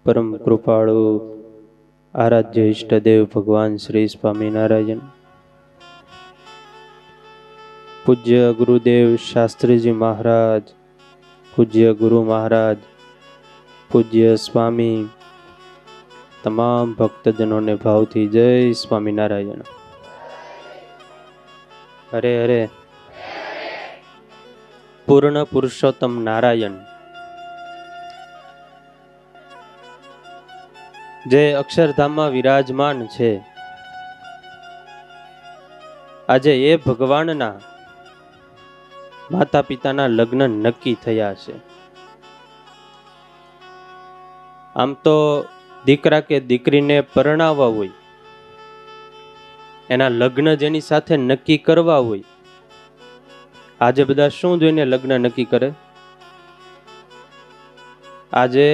परम कृपाळु आराध्य इष्टदेव भगवान श्री स्वामीनारायण, पूज्य गुरुदेव शास्त्री जी महाराज, पूज्य गुरु महाराज, पूज्य स्वामी, तमाम भक्तजनों ने भावथी जय स्वामीनारायण। हरे हरे। पूर्ण पुरुषोत्तम नारायण जे अक्षरधामમાં વિરાજમાન છે, આજે એ ભગવાનના માતા પિતાના લગ્ન નક્કી થયા છે। આમ તો દીકરા કે દીકરીને પરણાવવા હોય, એના લગ્ન જેની સાથે નક્કી કરવા હોય, આજે બધા શું જોઈને લગ્ન નક્કી કરે? આજે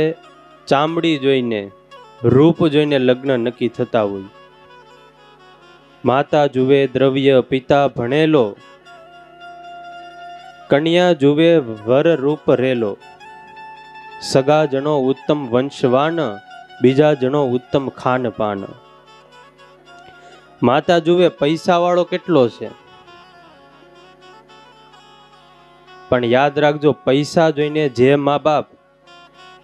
ચામડી જોઈને, રૂપ જોઈને લગ્ન નક્કી થતા હોય। માતા જુએ દ્રવ્ય, પિતા ભણેલો, કન્યા જુએ વર રૂપ રેલો, સગા જણો ઉત્તમ વંશવાન, બીજા જણો ઉત્તમ ખાનપાન। માતા જુએ પૈસા વાળો કેટલો છે, પણ યાદ રાખજો, પૈસા જોઈને જે મા બાપ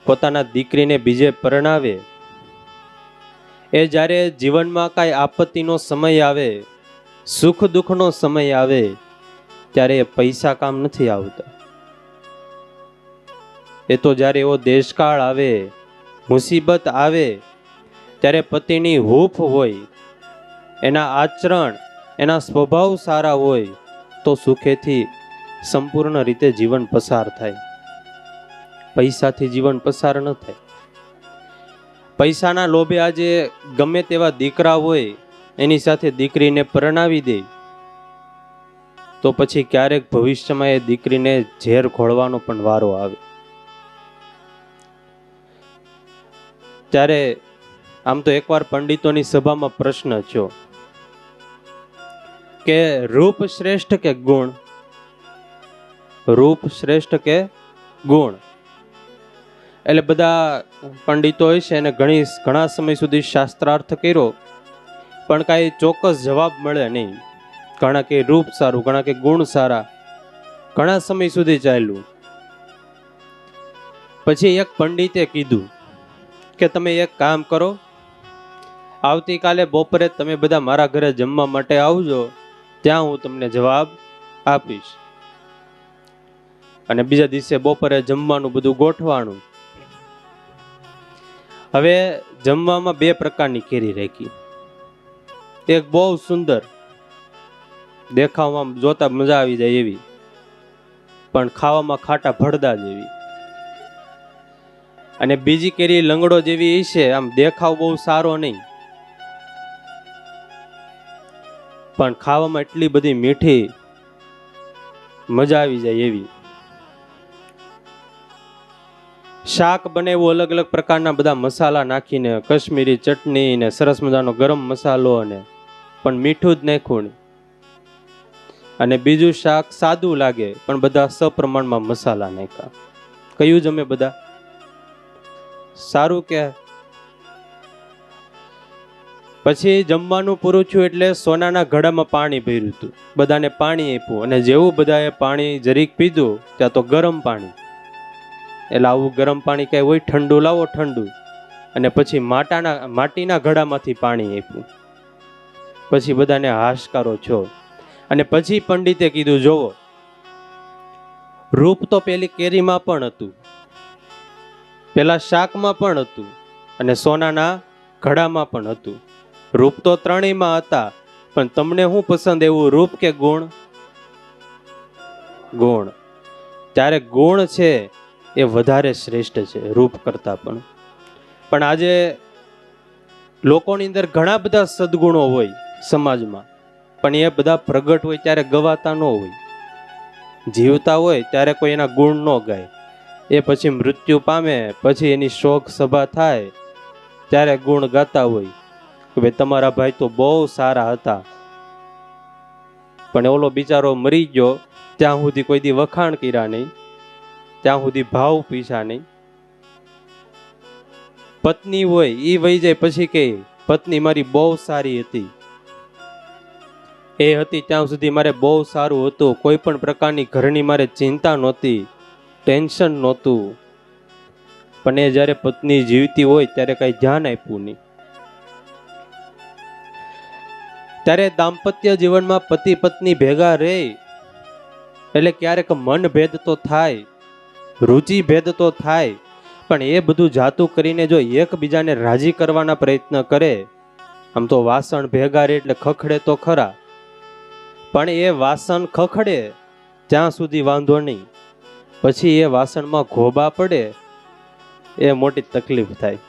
પોતાના દીકરીને બીજે પરણાવે, એ જ્યારે જીવનમાં કાંઈ આપત્તિનો સમય આવે, સુખ દુઃખનો સમય આવે, ત્યારે એ પૈસા કામ નથી આવતા। એ તો જ્યારે એવો દેશકાળ આવે, મુસીબત આવે, ત્યારે પતિની હૂફ હોય, એના આચરણ, એના સ્વભાવ સારા હોય, તો સુખેથી સંપૂર્ણ રીતે જીવન પસાર થાય। પૈસાથી જીવન પસાર ન થાય। પૈસાના લોભે આજે ગમે તેવા દીકરા હોય એની સાથે દીકરીને પરણાવી દે, તો પછી ક્યારેક ભવિષ્યમાં એ દીકરીને ઝેર ખોળવાનો પણ વારો આવે। ત્યારે આમ તો એકવાર પંડિતોની સભામાં પ્રશ્ન થયો કે રૂપ શ્રેષ્ઠ કે ગુણ? રૂપ શ્રેષ્ઠ કે ગુણ? એટલે બધા પંડિતો હોય છે એને ઘણા સમય સુધી શાસ્ત્રાર્થ કર્યો, પણ કાંઈ ચોક્કસ જવાબ મળે નહીં। ઘણા કે રૂપ સારું, ઘણા કે ગુણ સારા, ઘણા સમય સુધી ચાલ્યું। પછી એક પંડિતે કીધું કે તમે એક કામ કરો, આવતીકાલે બપોરે તમે બધા મારા ઘરે જમવા માટે આવજો, ત્યાં હું તમને જવાબ આપીશ। અને બીજા દિવસે બપોરે જમવાનું બધું ગોઠવાનું। હવે જમવામાં બે પ્રકારની કેરી રાખી, એક બહુ સુંદર, દેખાવમાં જોતા મજા આવી જાય એવી, પણ ખાવામાં ખાટા ભડદા જેવી, અને બીજી કેરી લંગડો જેવી છે, આમ દેખાવ બહુ સારો નહીં, પણ ખાવામાં એટલી બધી મીઠી, મજા આવી જાય એવી। શાક બનાવ્યું અલગ અલગ પ્રકારના બધા મસાલા નાખીને, કશ્મીરી ચટણી ને સરસ મજાનો ગરમ મસાલો, અને પણ મીઠું જ નાખ્યું નહીં। અને બીજું શાક સાદું લાગે, પણ બધા સપ્રમાણમાં મસાલા નાખ્યા। કયું જમે બધા? સારું કે? પછી જમવાનું પૂરું થયું એટલે સોનાના ઘડામાં પાણી ભર્યું હતું, બધાને પાણી આપ્યું, અને જેવું બધાએ પાણી જરીક પીધું, ત્યાં તો ગરમ પાણી। એટલે આવું ગરમ પાણી કઈ હોય? ઠંડુ લાવો, ઠંડુ। અને પછી માટીના ઘડામાંથી પાણી આપ્યું, પછી બધાને હાશકારો છો। અને પછી પંડિતે કીધું, જોવો, રૂપ તો પેલી કેરીમાં પણ હતું, પેલા શાકમાં પણ હતું, અને સોનાના ઘડામાં પણ હતું। રૂપ તો ત્રણેયમાં હતા, પણ તમને શું પસંદ, એવું રૂપ કે ગુણ? ગુણ। ત્યારે ગુણ છે એ વધારે શ્રેષ્ઠ છે રૂપ કરતા પણ। પણ આજે લોકોની અંદર ઘણા બધા સદગુણો હોય સમાજમાં, પણ એ બધા પ્રગટ હોય ત્યારે ગવાતા ન હોય। જીવતા હોય ત્યારે કોઈ એના ગુણ ન ગાય, એ પછી મૃત્યુ પામે, પછી એની શોક સભા થાય ત્યારે ગુણ ગાતા હોય કે ભાઈ તમારા ભાઈ તો બહુ સારા હતા, પણ ઓલો બિચારો મરી ગયો ત્યાં સુધી કોઈ દી વખાણ કર્યા નહીં, ત્યાં સુધી ભાવ પીછા નહીં। પત્ની હોય એ વહી જાય પછી કે પત્ની મારી બહુ સારી હતી, એ હતી ત્યાં સુધી મારે બહુ સારું હતું, કોઈ પણ પ્રકારની ઘરની મારે ચિંતા નહોતી, ટેન્શન નહોતું. પણ એ જ્યારે પત્ની જીવતી હોય ત્યારે કઈ ધ્યાન આપ્યું નહીં. ત્યારે દાંપત્ય જીવનમાં પતિ પત્ની ભેગા રહે એટલે ક્યારેક મન ભેદ તો થાય, રુચિ ભેદ તો થાય, પણ એ બધું જાતું કરીને જો એકબીજાને રાજી કરવાના પ્રયત્ન કરે, આમ તો વાસણ ભેગા રહે એટલે ખખડે તો ખરા, પણ એ વાસણ ખખડે ત્યાં સુધી વાંધો નહીં, પછી એ વાસણમાં ઘોબા પડે એ મોટી તકલીફ થાય.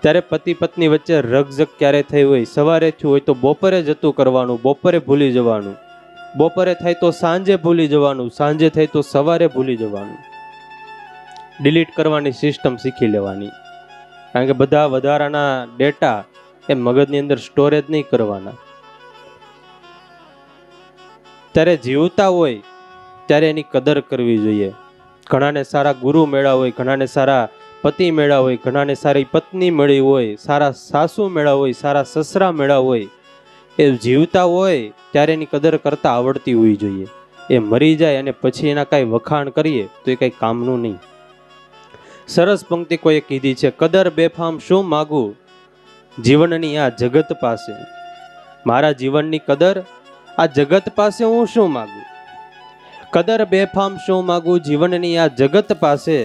ત્યારે પતિ પત્ની વચ્ચે રકઝક ક્યારે થઈ હોય, સવારે થયું હોય તો બપોરે જતું કરવાનું, બપોરે ભૂલી જવાનું, બપોરે થાય તો સાંજે ભૂલી જવાનું, સાંજે થાય તો સવારે ભૂલી જવાનું. ડિલીટ કરવાની સિસ્ટમ શીખી લેવાની, કારણ કે બધા વધારાના ડેટા એ મગજની અંદર સ્ટોરેજ નહીં કરવાના. ત્યારે જીવતા હોય ત્યારે એની કદર કરવી જોઈએ. ઘણાને સારા ગુરુ મેળા હોય, ઘણાને સારા પતિ મેળા હોય, ઘણાને સારી પત્ની મળી હોય, સારા સાસુ મેળા હોય, સારા સસરા મેળા હોય. એ જીવતા હોય ત્યારે એની કદર કરતા આવડતી હોવી જોઈએ. એ મરી જાય અને પછી એના કાંઈ વખાણ કરીએ તો એ કંઈ કામનું નહીં. સરસ પંક્તિ કોઈએ કીધી છે, કદર બેફામ શું માગું જીવનની આ જગત પાસે. મારા જીવનની કદર આ જગત પાસે હું શું માગું? કદર બેફામ શું માગું જીવનની આ જગત પાસે,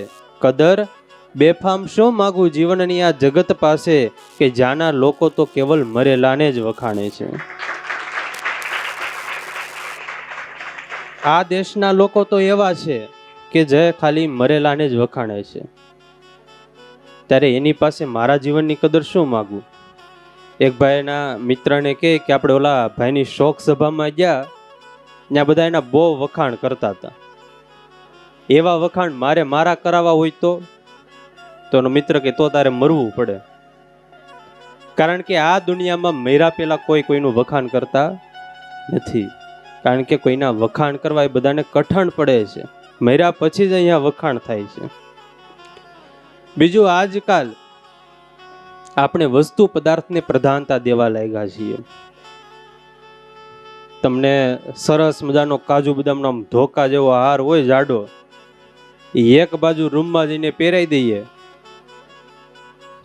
કદર બેફામ શું માગું જીવનની આ જગત પાસે, કે જ્યાંના લોકો તો કેવલ મરેલાને જ વખાણે છે. આ દેશના લોકો તો એવા છે કે જે ખાલી મરેલાને જ વખાણે છે. ત્યારે એની પાસે મારા જીવનની કદર શું માગું? એક ભાઈના મિત્રને કહે કે આપણે ઓલા ભાઈની શોક સભામાં ગયા, ત્યાં બધા એના બહુ વખાણ કરતા હતા. એવા વખાણ મારા કરાવવા હોય તો એનો મિત્ર કે તો તારે મરવું પડે, કારણ કે આ દુનિયામાં મર્યા પેલા કોઈનું વખાણ કરતા નથી. કારણ કે કોઈના વખાણ કરવા એ બધાને કઠણ પડે છે, મર્યા પછી જ અહીંયા વખાણ થાય છે. બીજું, આજકાલ આપણે વસ્તુ પદાર્થને પ્રધાનતા દેવા લાગ્યા છીએ. તમને સરસ મજાનો કાજુ બદામનો ધોકા જેવો હાર હોય જાડો, એક બાજુ રૂમમાં જઈને પહેરાઈ દઈએ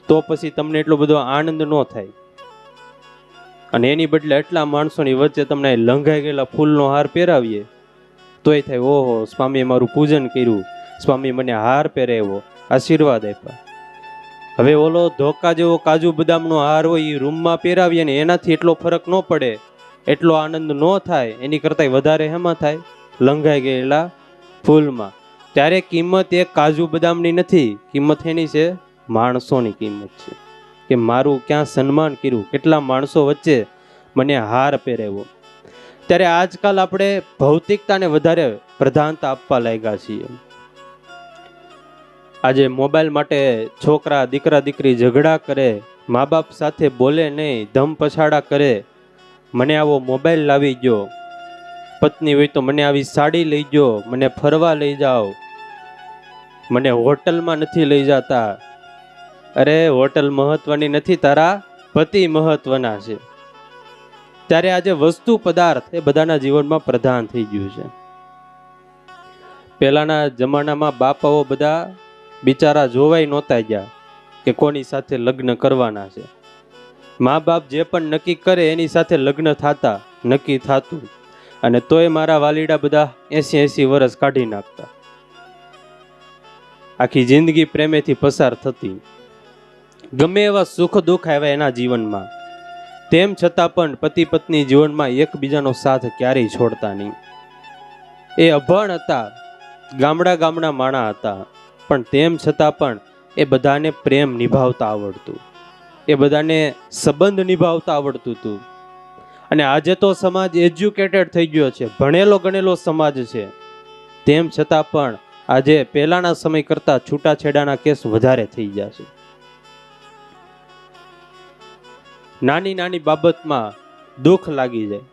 તો પછી તમને એટલો બધો આનંદ ન થાય, અને એની બદલે એટલા માણસોની વચ્ચે તમને લંઘાઈ ગયેલા ફૂલનો હાર પહેરાવીએ તોય થાય ઓહો સ્વામીએ મારું પૂજન કર્યું, સ્વામી મને હાર પહેરાવ્યો, આશીર્વાદ આપ્યા. હવે ઓલો ધોકા જેવો કાજુ બદામનો હાર હોય એ રૂમમાં પહેરાવીએ ને એનાથી એટલો ફરક ન પડે, એટલો આનંદ ન થાય, એની કરતાં વધારે હેમાં થાય લંઘાઈ ગયેલા ફૂલમાં. ત્યારે કિંમત એ કાજુ બદામની નથી, કિંમત એની છે માણસોની કિંમત છે, કે મારું ક્યાં સન્માન કર્યું, કેટલા માણસો વચ્ચે મને હાર પહેરાવ્યો. ત્યારે આજકાલ આપણે ભૌતિકતાને વધારે પ્રધાનતા આપવા લાગ્યા છીએ. આજે મોબાઈલ માટે છોકરા દીકરા દીકરી ઝઘડા કરે, મા બાપ સાથે બોલે નહીં, ધમ પછાડા કરે, મને આવો મોબાઈલ લાવી ગયો, પત્ની હોય તો મને આવી સાડી લઈ ગયો, મને ફરવા લઈ જાઓ, મને હોટલમાં નથી લઈ જતા. અરે હોટલ મહત્વની નથી, તારા પતિ મહત્વના છે. ત્યારે આજે વસ્તુ પદાર્થ એ બધાના જીવનમાં પ્રધાન થઈ ગયું છે. પહેલાના જમાનામાં બાપાઓ બધા બિચારા જોવાય નહોતા ગયા કે કોની સાથે લગ્ન કરવાના છે. મા બાપ જે પણ નક્કી કરે એની સાથે લગ્ન થતા, નક્કી થતું, અને તોય મારા વાલીડા બધા 80 વર્ષ કાઢી નાખતા. આખી જિંદગી પ્રેમેથી પસાર થતી, ગમે એવા સુખ દુઃખ આવ્યા એના જીવનમાં, તેમ છતાં પણ પતિ પત્ની જીવનમાં એકબીજાનો સાથ ક્યારેય છોડતા નહીં. એ અભણ હતા, ગામડા માણા હતા, પણ તેમ છતાં પણ એ બધાને પ્રેમ નિભાવતા આવડતું, એ બધાને સંબંધ નિભાવતા આવડતું હતું. અને આજે તો સમાજ એજ્યુકેટેડ થઈ ગયો છે, ભણેલો ગણેલો સમાજ છે, તેમ છતાં પણ આજે પહેલાના સમય કરતા છૂટાછેડાના કેસ વધારે થઈ ગયા છે. નાની નાની બાબતમાં દુઃખ લાગી જાય.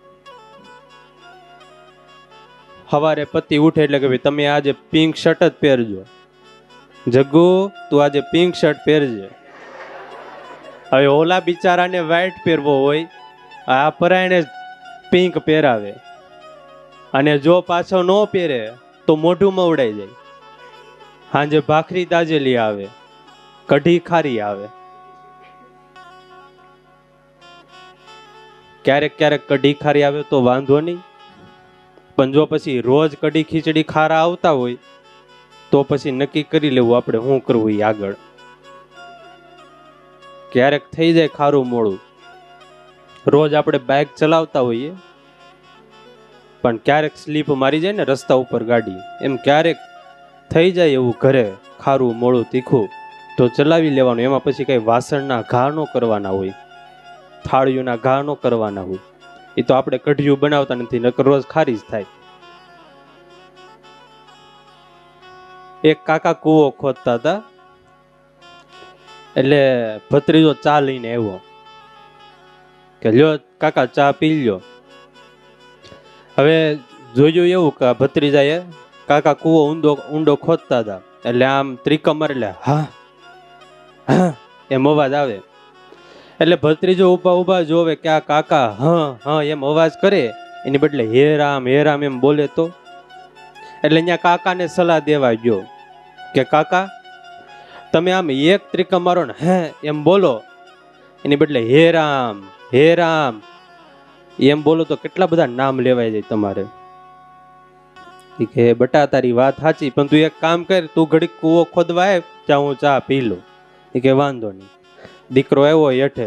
સવારે પતિ ઉઠે એટલે કે ભાઈ તમે આજે પિંક શર્ટ જ પહેરજો, જગ્ગુ તું આજે પિંક શર્ટ પહેરજે. હવે ઓલા બિચારાને વ્હાઈટ પહેરવો હોય, આ પરાયણે પિંક પહેરાવે, અને જો પાછો ન પહેરે તો મોઢું મવડાઈ જાય. સાંજે ભાખરી તાજેલી આવે, કઢી ખારી આવે. ક્યારેક ક્યારેક કઢી ખારી આવે તો વાંધો નહીં, પણ જો પછી રોજ કઢી ખીચડી ખારા આવતા હોય તો પછી નક્કી કરી લેવું આપણે શું કરવું એ આગળ. ક્યારેક થઈ જાય ખારું મોડું, રોજ આપણે બાઇક ચલાવતા હોઈએ પણ ક્યારેક સ્લીપ મારી જાય ને રસ્તા ઉપર ગાડી, એમ ક્યારેક થઈ જાય એવું ઘરે ખારું મોડું તીખું તો ચલાવી લેવાનું. એમાં પછી કઈ વાસણના ઘા ન કરવાના હોય, થાળીઓના ઘા ન કરવાના હોય. એ તો આપણે કઢિયું બનાવતા નથી, નકર રોજ ખારી જ થાય. એક કાકા કૂવો ખોદતા હતા, એટલે ભત્રીજો ચા લઈને આવ્યો કે લ્યો કાકા ચા પી લ્યો. હવે જોયું એવું કે ભત્રીજાએ કાકા કૂવો ઊંડો ખોદતા હતા, એટલે આમ ત્રિકમર એટલે હા હા એમ અવાજ આવે. એટલે ભત્રીજો ઊભા જોવે કે આ કાકા હા હા એમ અવાજ કરે, એની બદલે હે રામ એમ બોલે તો. એટલે અહીંયા કાકાને સલાહ દેવા ગયો કે કાકા તમે આમ એક ત્રિકમ મારો ને હે એમ બોલો, એની બદલે હે રામ એમ બોલો તો કેટલા બધા નામ લેવાય જાય તમારે. કે બટા તારી વાત સાચી, પણ તું એક કામ કર, તું ઘડીક કૂવો ખોદવા આવ, ત્યાં હું ચા પી લઉં. એ કે વાંધો નહીં. દીકરો આવ્યો હેઠે,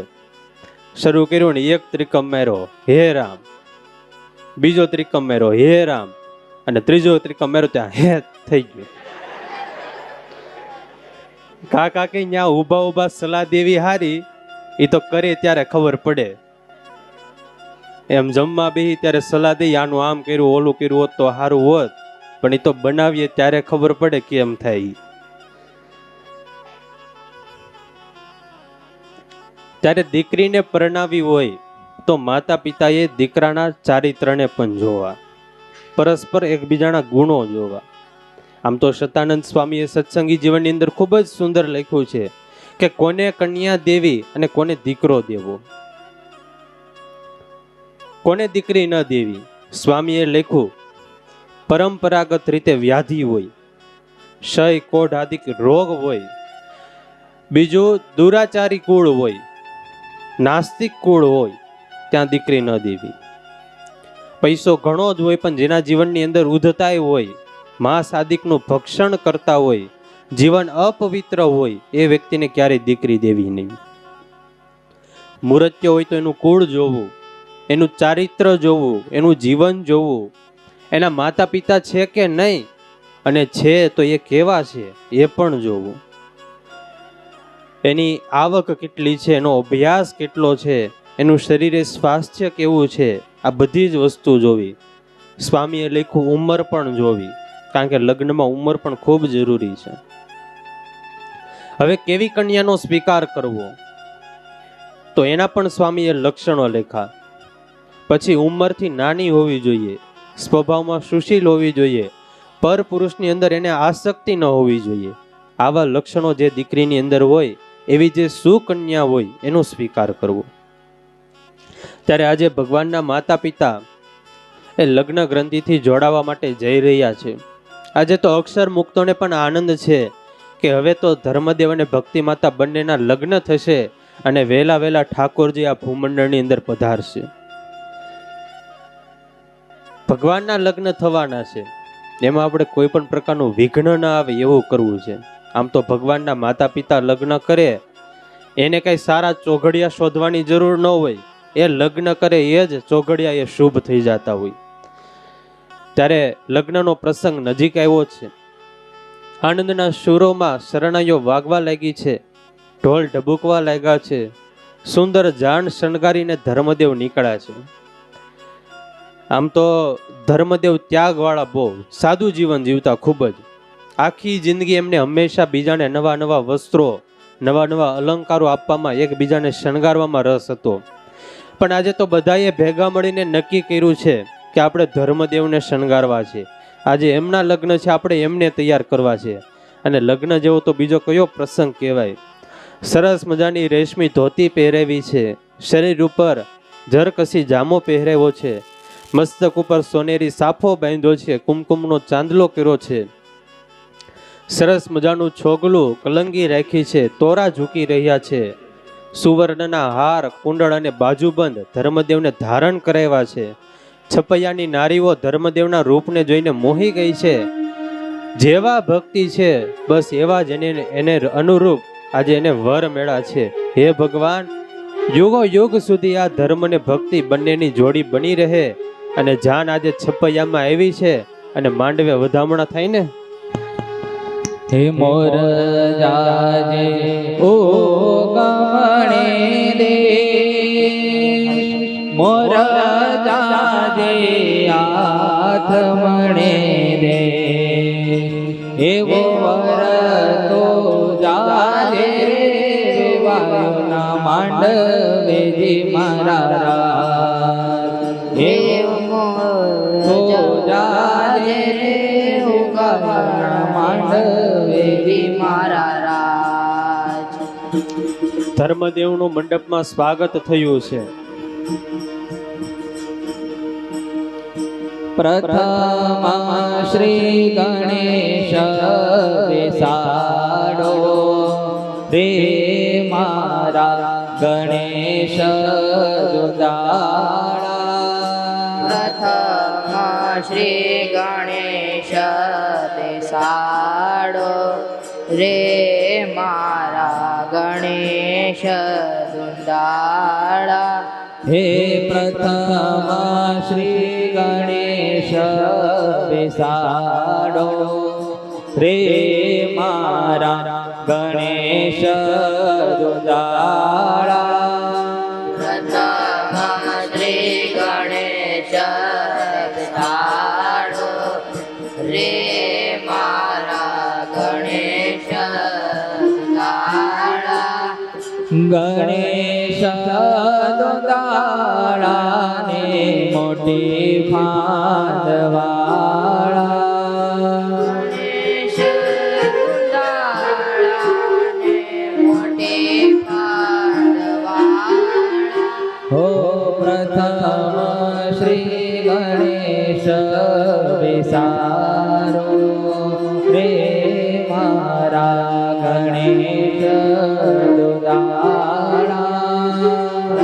શરૂ કર્યું ને એક ત્રિકમ માર્યો હે રામ, બીજો ત્રિકમ માર્યો હે રામ, અને ત્રીજો ત્રિકમ માર્યો ત્યાં હે થઈ ગયું. કાકા કે ત્યાં ઊભા સલાહ દેવી હારી, એ તો કરે ત્યારે ખબર પડે. એમ જમવા બેહી ત્યારે સલાહ દઈ આનું આમ કર્યું ઓલું કર્યું હોત તો સારું હોત, પણ એ તો બનાવીએ ત્યારે ખબર પડે કેમ થાય. ત્યારે દીકરીને પરણાવી હોય તો માતા પિતાએ દીકરાના ચારિત્રને પણ જોવા, પરસ્પર એકબીજાના ગુણો જોવા. આમ તો શતાનંદ સ્વામીએ સત્સંગી જીવનની અંદર ખૂબ જ સુંદર લખ્યું છે કે કોને કન્યા દેવી અને કોને દીકરો દેવો, કોને દીકરી ન દેવી. સ્વામીએ લખ્યું પરંપરાગત રીતે વ્યાધિ હોય, ક્ષય કોઢ આદિક રોગ હોય, બીજું દુરાચારી કુળ હોય, નાસ્તિક કુળ હોય, ત્યાં દીકરી ન દેવી. પૈસો ઘણો જ હોય પણ જેના જીવનની અંદર ઉદ્ધતાય હોય, માંસ આદિકનું ભક્ષણ કરતા હોય, જીવન અપવિત્ર હોય, એ વ્યક્તિને ક્યારેય દીકરી દેવી નહીં. મૂર્ત્ય હોય તો એનું કુળ જોવું, એનું ચારિત્ર જોવું, એનું જીવન જોવું, એના માતા પિતા છે કે નહીં, અને છે તો એ કેવા છે એ પણ જોવું. એની આવક કેટલી છે, એનો અભ્યાસ કેટલો છે, એનું શરીરે સ્વાસ્થ્ય કેવું છે, આ બધી જ વસ્તુ જોવી. સ્વામીએ લખ્યું ઉંમર પણ જોવી, કારણ કે લગ્નમાં ઉંમર પણ ખૂબ જરૂરી છે. હવે કેવી કન્યાનો સ્વીકાર કરવો તો એના પણ સ્વામીએ લક્ષણો લખ્યા. પછી ઉંમરથી નાની હોવી જોઈએ, સ્વભાવમાં સુશીલ હોવી જોઈએ, પર પુરુષની અંદર એને આસક્તિ ન હોવી જોઈએ. આવા લક્ષણો જે દીકરીની અંદર હોય, એવી જે સુકન્યા હોય એનો સ્વીકાર કરવો. ત્યારે આજે ભગવાનના માતા પિતા એ લગ્ન ગ્રંથિથી જોડાવા માટે જઈ રહ્યા છે. આજે તો અક્ષર મુક્તોને પણ આનંદ છે કે હવે તો ધર્મદેવ અને ભક્તિ માતા બંનેના લગ્ન થશે અને વહેલા ઠાકોરજી આ ભૂમંડળની અંદર પધારશે. ભગવાનના લગ્ન થવાના છે, એમાં આપણે કોઈ પણ પ્રકારનું વિઘ્ન ના આવે એવું કરવું છે. આમ તો ભગવાનના માતા પિતા લગ્ન કરે એને કઈ સારા ચોઘડિયા શોધવાની જરૂર ન હોય, એ લગ્ન કરે એ જ ચોઘડિયા એ શુભ થઈ જતા હોય. ત્યારે લગ્નનો પ્રસંગ નજીક આવ્યો છે. આનંદના સુરોમાં શરણાઈઓ વાગવા લાગી છે, ઢોલ ઢબુકવા લાગ્યા છે, સુંદર જાણ શણગારીને ધર્મદેવ નીકળ્યા છે. આમ તો ધર્મદેવ ત્યાગવાળા બહુ સાદું જીવન જીવતા, ખૂબ જ આખી જિંદગી એમને હંમેશા બીજાને નવા વસ્ત્રો, નવા અલંકારો આપવામાં, એકબીજાને શણગારવામાં રસ હતો. પણ આજે તો બધાએ ભેગા મળીને નક્કી કર્યું છે કે આપણે ધર્મદેવને શણગારવા છે. આજે એમના લગ્ન છે, આપણે એમને તૈયાર કરવા છે. અને લગ્ન જેવો તો બીજો કયો પ્રસંગ કહેવાય. સરસ મજાની રેશમી ધોતી પહેરેવી છે, શરીર ઉપર જરકસી જામો પહેરેવો છે, મસ્તક ઉપર સોનેરી સાફો બાંધ્યો છે, કુમકુમનો ચાંદલો કર્યો છે, સરસ મજાનું છોગલું કલંગી રાખી છે, તોરા ઝૂકી રહ્યા છે, સુવર્ણના હાર કુંડળ અને બાજુબંધ ધર્મદેવને ધારણ કરાવ્યા છે. છપૈયાની નારીઓ ધર્મદેવના રૂપને જોઈને મોહી ગઈ છે. જેવા ભક્તિ છે બસ એવા જ એને અનુરૂપ આજે એને વર મેળા છે. હે ભગવાન, યુગો યુગ સુધી આ ધર્મ અને ભક્તિ બંનેની જોડી બની રહે. અને જાન આજે છપૈયામાં આવી છે અને માંડવે વધામણા થાય ને. હે મોર જાજે ઓ ગમણે દે, મોર જાજે હાથ મણે દે, એવો વર તો જાજે વાયુના માંડવેજી મારા રાત, એવો તો જાજે માંડવેજી મારા રાજ. ધર્મદેવનું મંડપમાં સ્વાગત થયું છે. પ્રથમ શ્રી ગણેશ બેસાડો રે મારા ગણેશ દુદાળા. પ્રથમ શ્રી ગણેશ બેસાડો રે મારા ગણેશ દુંદાળા. હે પ્રથમ શ્રી ગણેશ બેસાડો રે મારા ગણેશ દુંદાળા. પ્રથમ શ્રી ગણેશ બેસાડો રે મારા ગણેશ દુંદાળા. ગણેશ દુંદાળાને મોટી ફાંદવાળા. ગણેશ દુંદાળાને મોટી ફાંદવાળા. હો પ્રથમ શ્રી ગણેશ બેસારો રે મારા ગણેશ દુદાળા.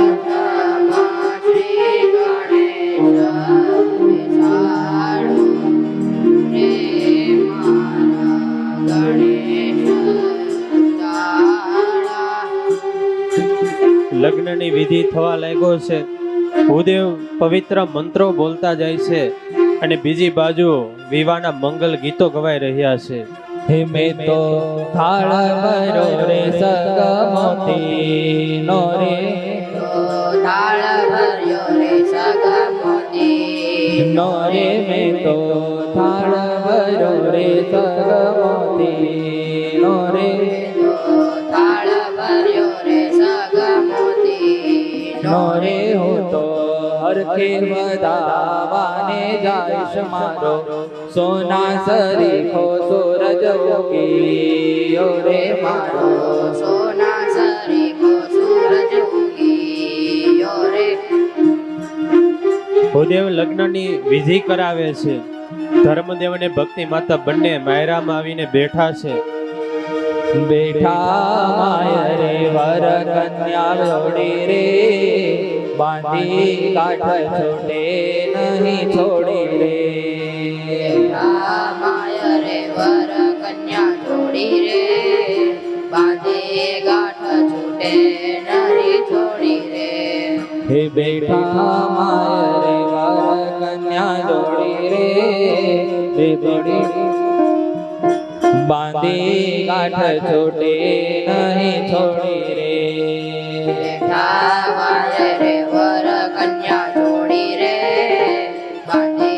પ્રથમ શ્રી ગણેશ બેસાડો રે મારા ગણેશ દુંદાળા. લગ્નની વિધિ થવા લાગ્યો છે. ભૂદેવ પવિત્ર મંત્રો બોલતા જાય છે અને બીજી બાજુ વિવાહના મંગલ ગીતો ગવાઈ રહ્યા છે. હે મેં તો થાળ ભર્યો રે સગમતી નો રે, થાળ ભર્યો રે સગમતી નો રે મેં તો થાળ ભર્યો રે સગમતી નો રે, થાળ ભર્યો રે સગમતી નો રે હું તો હરખે વધાવાને જાઈશ મારો સોના સરીખો સૂરજ ઉગી રે મારો. સોના સરીખો સૂરજ ઉગી રે. ભૂદેવ લગ્નની વિધિ કરાવે છે. ધર્મદેવ અને ભક્તિ માતા બંને માયરામાં આવીને બેઠા છે. બેઠા માય રે વર કન્યા જોડી રે, બાંધી કાઠ છોટે નહીં છોડી રે. માય રે વર કન્યા જોડી રે, બાંધે ગાંઠ છૂટે નરી છોડી રે. હે બેઠા માય રે વર કન્યા જોડી રે, રે જોડી બાંધી ગાંઠ છોટે નહીં છોડી રે. માય રે વર કન્યા જોડી રે, બાંધે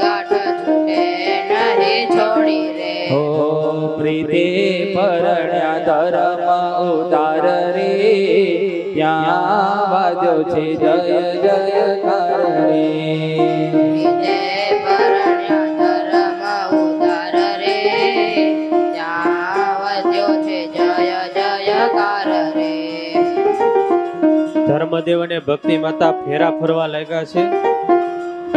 ગાંઠ છૂટે નરી છોડી રે. હો પ્રીતિ પરણ્યા ધર્મ ઉતાર રે, ત્યાં વાદ્યો છે જય જયકાર રે. જય પરણ્યા ધર્મ ઉતાર રે, ત્યાં બ્રહ્મદેવ અને ભક્તિ માતા ફેરા ફરવા લાગ્યા છે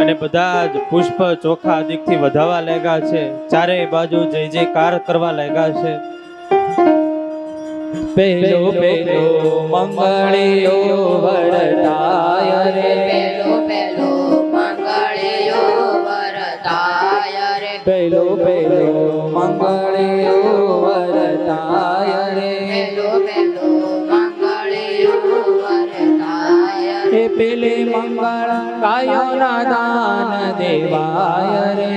અને બધા જ પુષ્પ ચોખા અધિકથી વધાવા લાગ્યા છે. ચારેય બાજુ જય જયકાર કરવા લાગ્યા છે. પેલો પેલો મંગળિયો વરતાય રે, પેલો પેલો મંગળિયો વરતાય રે, પેલો પેલો મંગળિયો વરતાય રે, પેલો પેલો મંગળિયો વરતાય રે, હે પેલે મંગળ કાયોના દાન દેવાય રે,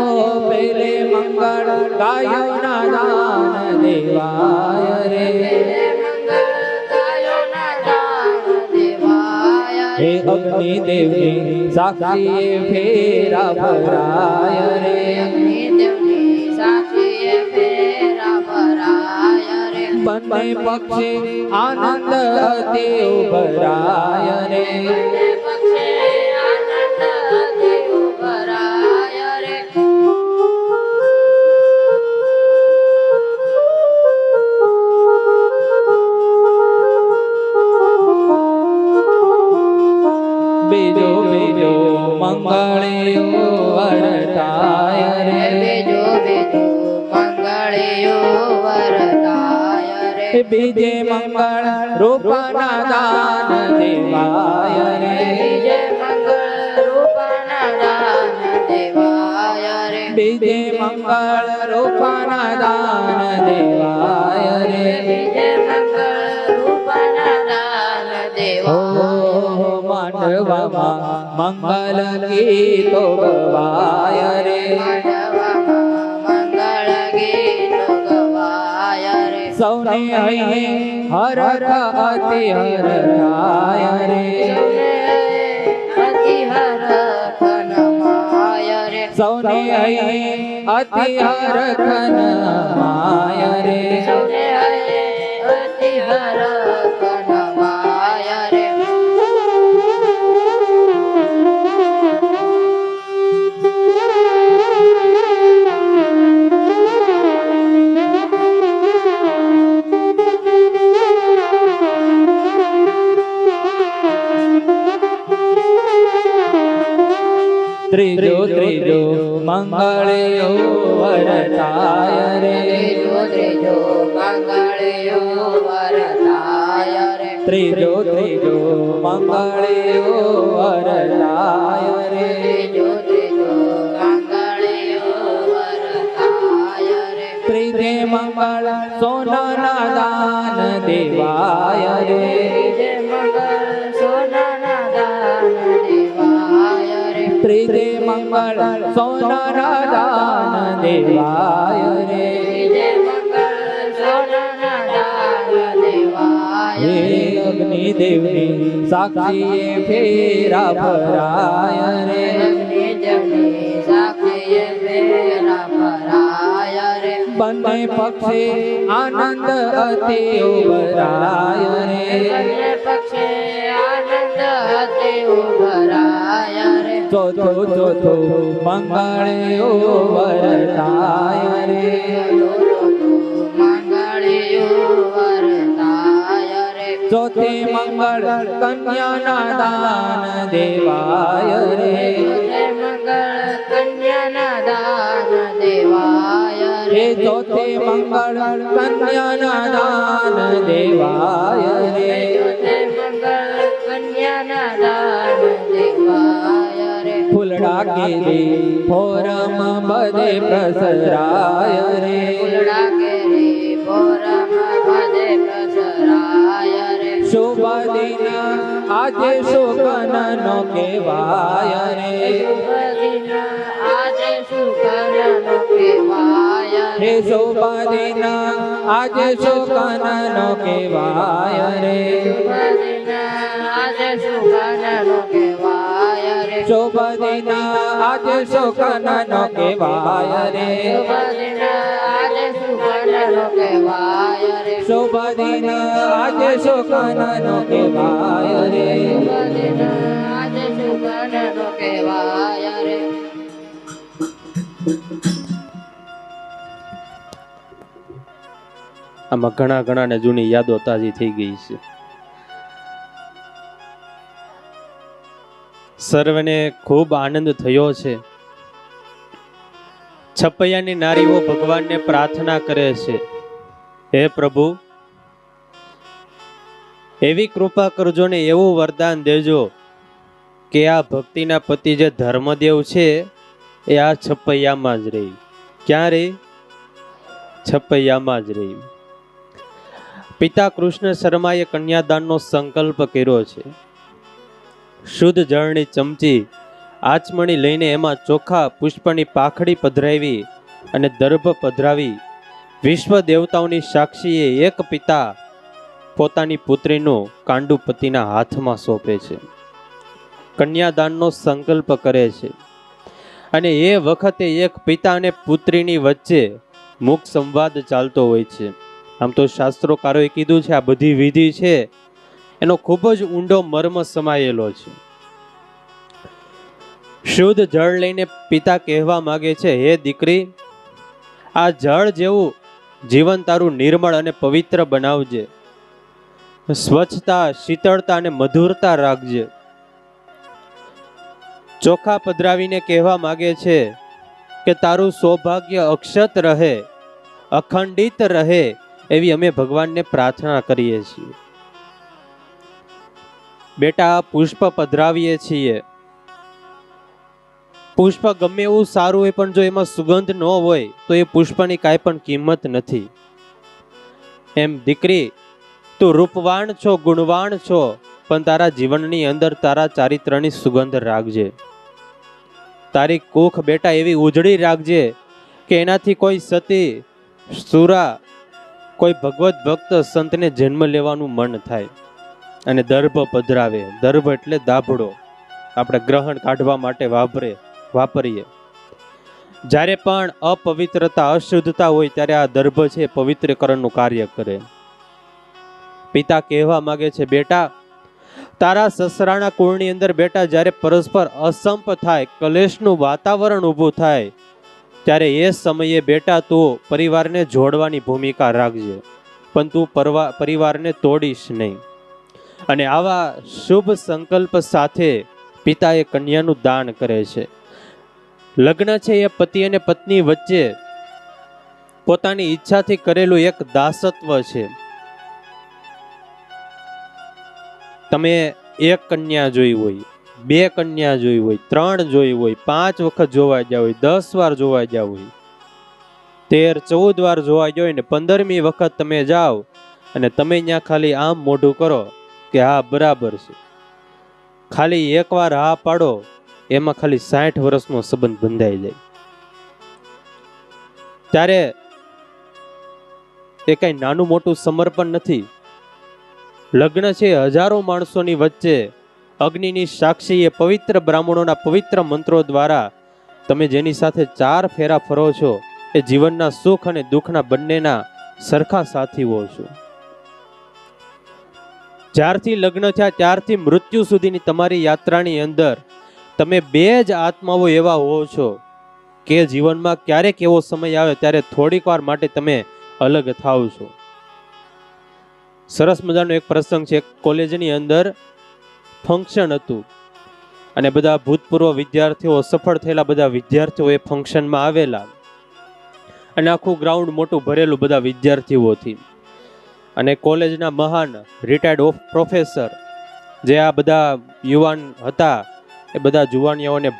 ઓ પેલે મંગળ કાયોના દાન દેવાય રે, હે અગ્નિ દેવની સાક્ષીએ ફેરા ભરાય રે, બંને પક્ષે આનંદ અતિ ઉભરાય રે, બીજો બીજો મંગળિયો વરતાય રે, બીજો બીજો મંગળિયો વરતાય રે, બીજે મંગળ રૂપના દાન દેવાય રે, બીજે મંગળ રૂપના દાન દેવાય રે, બીજે મંગળ રૂપના દાન દેવાય રે, બીજે મંગળ રૂપના દાન દેવાય ઓ માંડવામાં મંગલ ગીતો ગવાય રે, માંડવામાં મંગળ ગીતો ગવાય રે, સૌને અહીં હરખ અતિ હરખાય રે, અતિ હરખ નમાય રે, સૌને અહીં અતિ હરખ નમાય રે, સૌને અતિ હરખ નમાય રે, ત્રીજો ત્રીજો મંગળિયો વરતાય રે, ત્રીજો ત્રીજો મંગળિયો વરતાય રે, ત્રીજો ત્રીજો મંગળિયો વરતાય રે, ત્રીજો ત્રીજો મંગળિયો વરતાય રે, ત્રીજે મંગળ સોનાના દાન દેવાય રે, ત્રીજે મંગળ સોનાના દાન દેવાય રે, ત્રીજે મંગળ સોનાના દાન દેવાય રે, ત્રીજે મંગળ સોનાના દાન દેવાય હે રે, અગ્નિ દેવની સાક્ષીએ ફેરા ભરાય રે, અગ્નિ દેવની સાક્ષીએ ફેરા ભરાય રે, બંને પક્ષે આનંદ અતિ ઉભરાય રે, બંને પક્ષે આનંદ અતિ ઉભરાય રે, ચોથો ચોથો મંગળિયો વરતાય રે, મંગળિયો વરતાય રે, ચોથે મંગળ કન્યાના દાન દેવાય રે, ચોથે મંગળ કન્યાના દાન દેવાય રે, હે ચોથે મંગળ કન્યાના દાન દેવાય રે, ચોથે મંગળ કન્યાના દાન દેવાય રે, ફૂલડા કેરી ફોરમ બધે પ્રસરાય રે, ફૂલડા કેરી પોરમ બધે પ્રસરાય રે, શુભ દિન આજે શુકનનો કહેવાય રે, શુભ દિન આજે શુકનનો કહેવાય રે, હે શુભ દિન આજે શુકનનો કહેવાય રે, શુભ દિન આજે શુકનનો કહેવાય રે, શુભ દિન આજે શુકનનો કહેવાય રે, શુભ દિન આજે શુકનનો કહેવાય રે, શુભ દિન આજે શુકનનો કહેવાય રે, શુભ દિન આજે શુકનનો કહેવાય રે. આમાં ઘણા ઘણાને જૂની યાદો તાજી થઈ ગઈ છે. સર્વને ખૂબ આનંદ થયો છે. છપૈયાની નારીઓ ભગવાનને પ્રાર્થના કરે છે, હે પ્રભુ, એવી કૃપા કરજો ને એવું વરદાન દેજો કે આ ભક્તિના પતિ જે ધર્મદેવ છે એ આ છપૈયામાં જ રહી. ક્યાં રહી? છપૈયામાં જ રહી. પિતા કૃષ્ણ શર્માએ કન્યાદાનનો સંકલ્પ કર્યો છે. શુદ્ધ જળની ચમચી આચમણી લઈને એમાં ચોખા પુષ્પની પાખડી પધરાવી અને દર્ભ પધરાવી વિશ્વ દેવતાઓની સાક્ષીએ એક પિતા પોતાની પુત્રીનું કાંડુ પતિના હાથમાં સોંપે છે, કન્યાદાનનો સંકલ્પ કરે છે. અને એ વખતે એક પિતા અને પુત્રીની વચ્ચે મુખ સંવાદ ચાલતો હોય છે. આમ તો શાસ્ત્રોકારોએ કીધું છે આ બધી વિધિ છે એનો ખૂબ જ ઊંડો મર્મ સમાયેલો છે. શુદ્ધ જળ લઈને પિતા કહેવા માંગે છે, હે દીકરી, આ જળ જેવું જીવન તારું નિર્મળ અને પવિત્ર બનાવજે. સ્વચ્છતા, શીતળતા અને મધુરતા રાખજે. ચોખા પધરાવીને કહેવા માંગે છે કે તારું સૌભાગ્ય અક્ષત રહે, અખંડિત રહે એવી અમે ભગવાનને પ્રાર્થના કરીએ છીએ. બેટા, પુષ્પ પધરાવીએ છીએ. પુષ્પ ગમે એવું સારું હોય પણ જો એમાં સુગંધ ન હોય તો એ પુષ્પની કાંઈ પણ કિંમત નથી. એમ દીકરી, તું રૂપવાન છો, ગુણવાન છો, પણ તારા જીવનની અંદર તારા ચારિત્રની સુગંધ રાખજે. તારી કુખ બેટા એવી ઉજળી રાખજે કે એનાથી કોઈ સતી, સુરા, કોઈ ભગવત ભક્ત સંતને જન્મ લેવાનું મન થાય. અને દર્ભ પધરાવે. દર્ભ એટલે દાભડો, આપણે ગ્રહણ કાઢવા માટે વાપરીએ. જ્યારે પણ અપવિત્રતા, અશુદ્ધતા હોય ત્યારે આ દર્ભ છે પવિત્રીકરણનું કાર્ય કરે. પિતા કહેવા માંગે છે, બેટા, તારા સસરાના કુળની અંદર બેટા જ્યારે પરસ્પર અસંપ થાય, કલેશનું વાતાવરણ ઊભું થાય, ત્યારે એ સમયે બેટા તું પરિવારને જોડવાની ભૂમિકા રાખજે, પણ તું પરિવારને તોડીશ નહીં. અને આવા શુભ સંકલ્પ સાથે પિતા એ કન્યાનું દાન કરે છે. લગ્ન છે એ પતિ અને પત્ની વચ્ચે પોતાની ઈચ્છાથી કરેલું એક દાસત્વ છે. તમે એક કન્યા જોઈ હોય, બે કન્યા જોઈ હોય, 3 જોઈ હોય, 5 વખત જોવા ગયા હોય, 10 વાર જોવા ગયા હોય, 13-14 વાર જોવા ગયા હોય ને 15મી વખત તમે જાઓ અને તમે ત્યાં ખાલી આમ મોઢું કરો કે હા બરાબર છે, ખાલી એકવાર હા પાડો, એમાં ખાલી 60 વર્ષનો સંબંધ બંધાઈ જાય. ત્યારે એ કઈ નાનું મોટું સમર્પણ નથી. લગ્ન છે હજારો માણસોની વચ્ચે અગ્નિની સાક્ષીએ પવિત્ર બ્રાહ્મણોના પવિત્ર મંત્રો દ્વારા તમે જેની સાથે 4 ફેરા ફરો છો એ જીવનના સુખ અને દુઃખના બંનેના સરખા સાથીઓ છો. જ્યારથી લગ્ન થયા ત્યારથી મૃત્યુ સુધીની તમારી યાત્રાની અંદર તમે 2 જ આત્માઓ એવા હો છો કે જીવનમાં ક્યારેક એવો સમય આવે ત્યારે થોડીક વાર માટે તમે અલગ થાવ છો. સરસ મજાનો એક પ્રસંગ છે. કોલેજની અંદર ફંક્શન હતું અને બધા ભૂતપૂર્વ વિદ્યાર્થીઓ, સફળ થયેલા બધા વિદ્યાર્થીઓ એ ફંક્શનમાં આવેલા અને આખું ગ્રાઉન્ડ મોટું ભરેલું બધા વિદ્યાર્થીઓથી. અને કોલેજના મહાન રિટાયર્ડ પ્રોફેસર જે આ બધા યુવાન હતા એ બધા જુવાનિયાઓને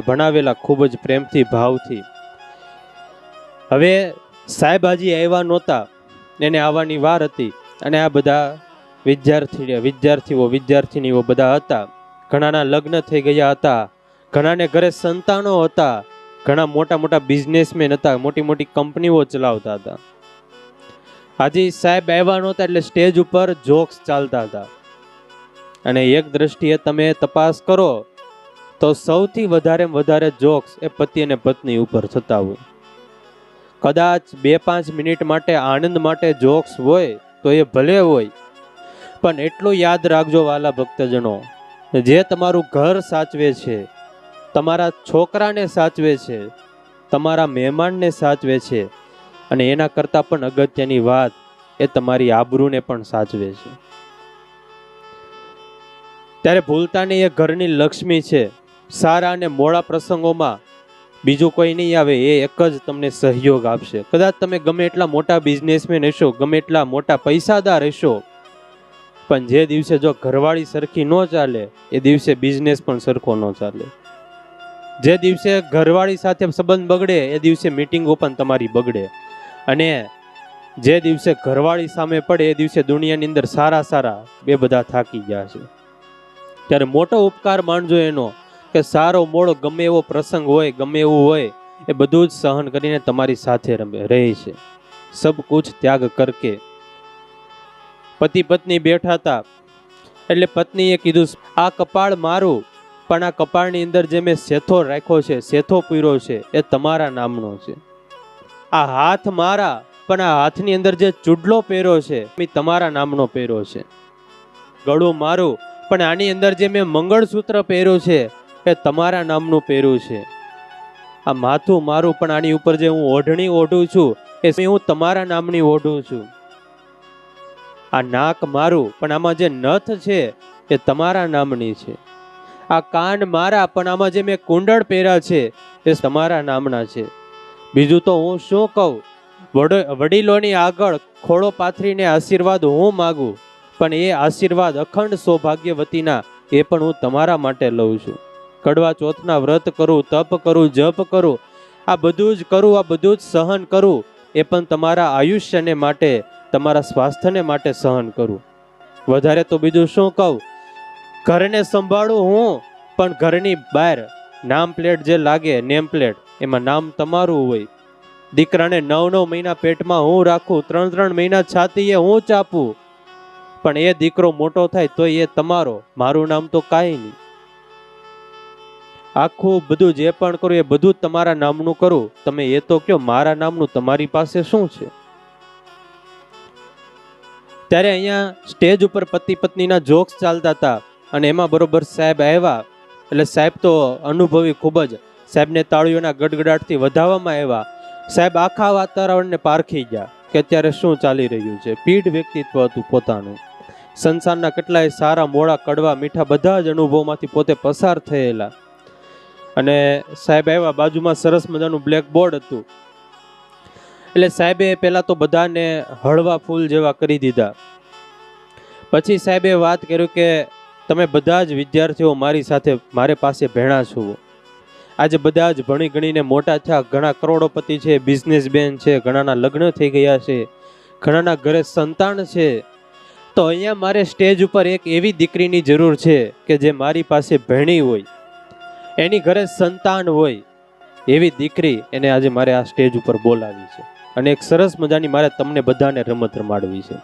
ભણાવેલા ખૂબ જ પ્રેમથી, ભાવથી. હવે સાહેબ હાજી આવ્યા નહોતા, એને આવવાની વાર હતી અને આ બધા વિદ્યાર્થીનીઓ બધા હતા. ઘણાના લગ્ન થઈ ગયા હતા, ઘણાને ઘરે સંતાનો હતા, ઘણા મોટા મોટા બિઝનેસમેન હતા, મોટી મોટી કંપનીઓ ચલાવતા હતા. આજે સાહેબ આવ્યા નહોતા એટલે સ્ટેજ ઉપર જોક્સ ચાલતા હતા. અને એક દ્રષ્ટિએ તમે તપાસ કરો તો સૌથી વધારે જોક્સ એ પતિ અને પત્ની ઉપર થતા હોય. કદાચ 2-5 મિનિટ માટે આનંદ માટે જોક્સ હોય તો એ ભલે હોય, પણ એટલું યાદ રાખજો વાલા ભક્તજનો, જે તમારું ઘર સાચવે છે, તમારા છોકરાને સાચવે છે, તમારા મહેમાનને સાચવે છે, અને એના કરતાં પણ અગત્યની વાત એ તમારી આબરૂને પણ સાચવે છે. ત્યારે ભૂલતા નહીં, એ ઘરની લક્ષ્મી છે. સારા અને મોડા પ્રસંગોમાં બીજું કોઈ નહીં આવે, એ એક જ તમને સહયોગ આપશે. કદાચ તમે ગમે એટલા મોટા બિઝનેસમેન હશો, ગમે એટલા મોટા પૈસાદાર હશો, પણ જે દિવસે જો ઘરવાળી સરખી ન ચાલે, એ દિવસે બિઝનેસ પણ સરખો ન ચાલે. જે દિવસે ઘરવાળી સાથે સંબંધ બગડે, એ દિવસે મીટિંગો પણ તમારી બગડે. અને જે દિવસે ઘરવાળી સામે પડે, એ દિવસે દુનિયાની અંદર સારા બે બધા થાકી ગયા છે. ત્યારે મોટો ઉપકાર માનજો એનો કે સારો મોડો ગમે એવો પ્રસંગ હોય, ગમે એવું હોય, એ બધું જ સહન કરીને તમારી સાથે રહે છે. સબ કુછ ત્યાગ કરકે. પતિ પત્ની બેઠા હતા, એટલે પત્નીએ કીધું, આ કપાળ મારું, પણ આ કપાળની અંદર જે મેં સેથો રાખ્યો છે, સેથો પૂર્યો છે, એ તમારા નામનો છે. આ હાથ મારા, પણ આ હાથની અંદર જે ચૂડલો પહેર્યો છે, એ તમારા નામનો પહેર્યો છે. ગળું મારું, પણ આની અંદર જે મેં મંગળસૂત્ર પહેર્યું છે, એ તમારા નામનું પહેર્યું છે. આ માથું મારું, પણ આની ઉપર જે હું ઓઢણી ઓઢું છું, એ હું તમારા નામની ઓઢું છું. આ નાક મારું, પણ આમાં જે નથ છે, એ તમારા નામની છે. આ કાન મારા, પણ આમાં જે મેં કુંડળ પહેર્યા છે, એ તમારા નામના છે. બીજું તો હું શું કહું? વડીલોની આગળ ખોળો પાથરીને આશીર્વાદ હું માગું, પણ એ આશીર્વાદ અખંડ સૌભાગ્યવતીના, એ પણ હું તમારા માટે લઉં છું. કડવા ચોથના વ્રત કરું, તપ કરું, જપ કરું, આ બધું જ કરું, આ બધું જ સહન કરું, એ પણ તમારા આયુષ્યને માટે, તમારા સ્વાસ્થ્યને માટે સહન કરું. વધારે તો બીજું શું કહું? ઘરને સંભાળું હું, પણ ઘરની બહાર નામ પ્લેટ જે લાગે, નેમ પ્લેટ, એમાં નામ તમારું હોય. દીકરાને 9 મહિના પેટમાં હું રાખું, 3 મહિના છાતીએ હું ચાપું, પણ એ દીકરો મોટો થાય તો એ તમારો, મારું નામ તો કાંઈ નહીં. આખું બધું જે પણ કરું, એ બધું તમારા નામનું કરું. તમે એ તો કયો, મારા નામનું તમારી પાસે શું છે? ત્યારે અહીંયા સ્ટેજ ઉપર પતિ પત્નીના જોક્સ ચાલતા હતા, અને એમાં બરોબર સાહેબ આવ્યા. એટલે સાહેબ તો અનુભવી ખૂબ જ, સાહેબને તાળીઓના ગડગડાટથી વધાવવામાં આવ્યા. સાહેબ આખા વાતાવરણને પારખી ગયા કે અત્યારે શું ચાલી રહ્યું છે. પીઢ વ્યક્તિત્વ હતું પોતાનું. સંસારના કેટલાય સારા મોડા કડવા મીઠા બધા જ અનુભવમાંથી પોતે પસાર થયેલા. અને સાહેબ આવ્યા, બાજુમાં સરસ મજાનું બ્લેક બોર્ડ હતું. એટલે સાહેબે પહેલા તો બધાને હળવા ફૂલ જેવા કરી દીધા. પછી સાહેબે વાત કર્યું કે તમે બધા જ વિદ્યાર્થીઓ મારી પાસે ભેણા છો. આજે બધા જ ભણી ગણીને મોટા થયા, ઘણા કરોડોપતિ છે, બિઝનેસમેન છે, ઘણાના લગ્ન થઈ ગયા છે, ઘણાના ઘરે સંતાન છે. તો અહીંયા મારે સ્ટેજ ઉપર એક એવી દીકરીની જરૂર છે કે જે મારી પાસે ભણી હોય, એની ઘરે સંતાન હોય, એવી દીકરી એને આજે મારે આ સ્ટેજ ઉપર બોલાવી છે. અને એક સરસ મજાની મારે તમને બધાને રમત રમાડવી છે.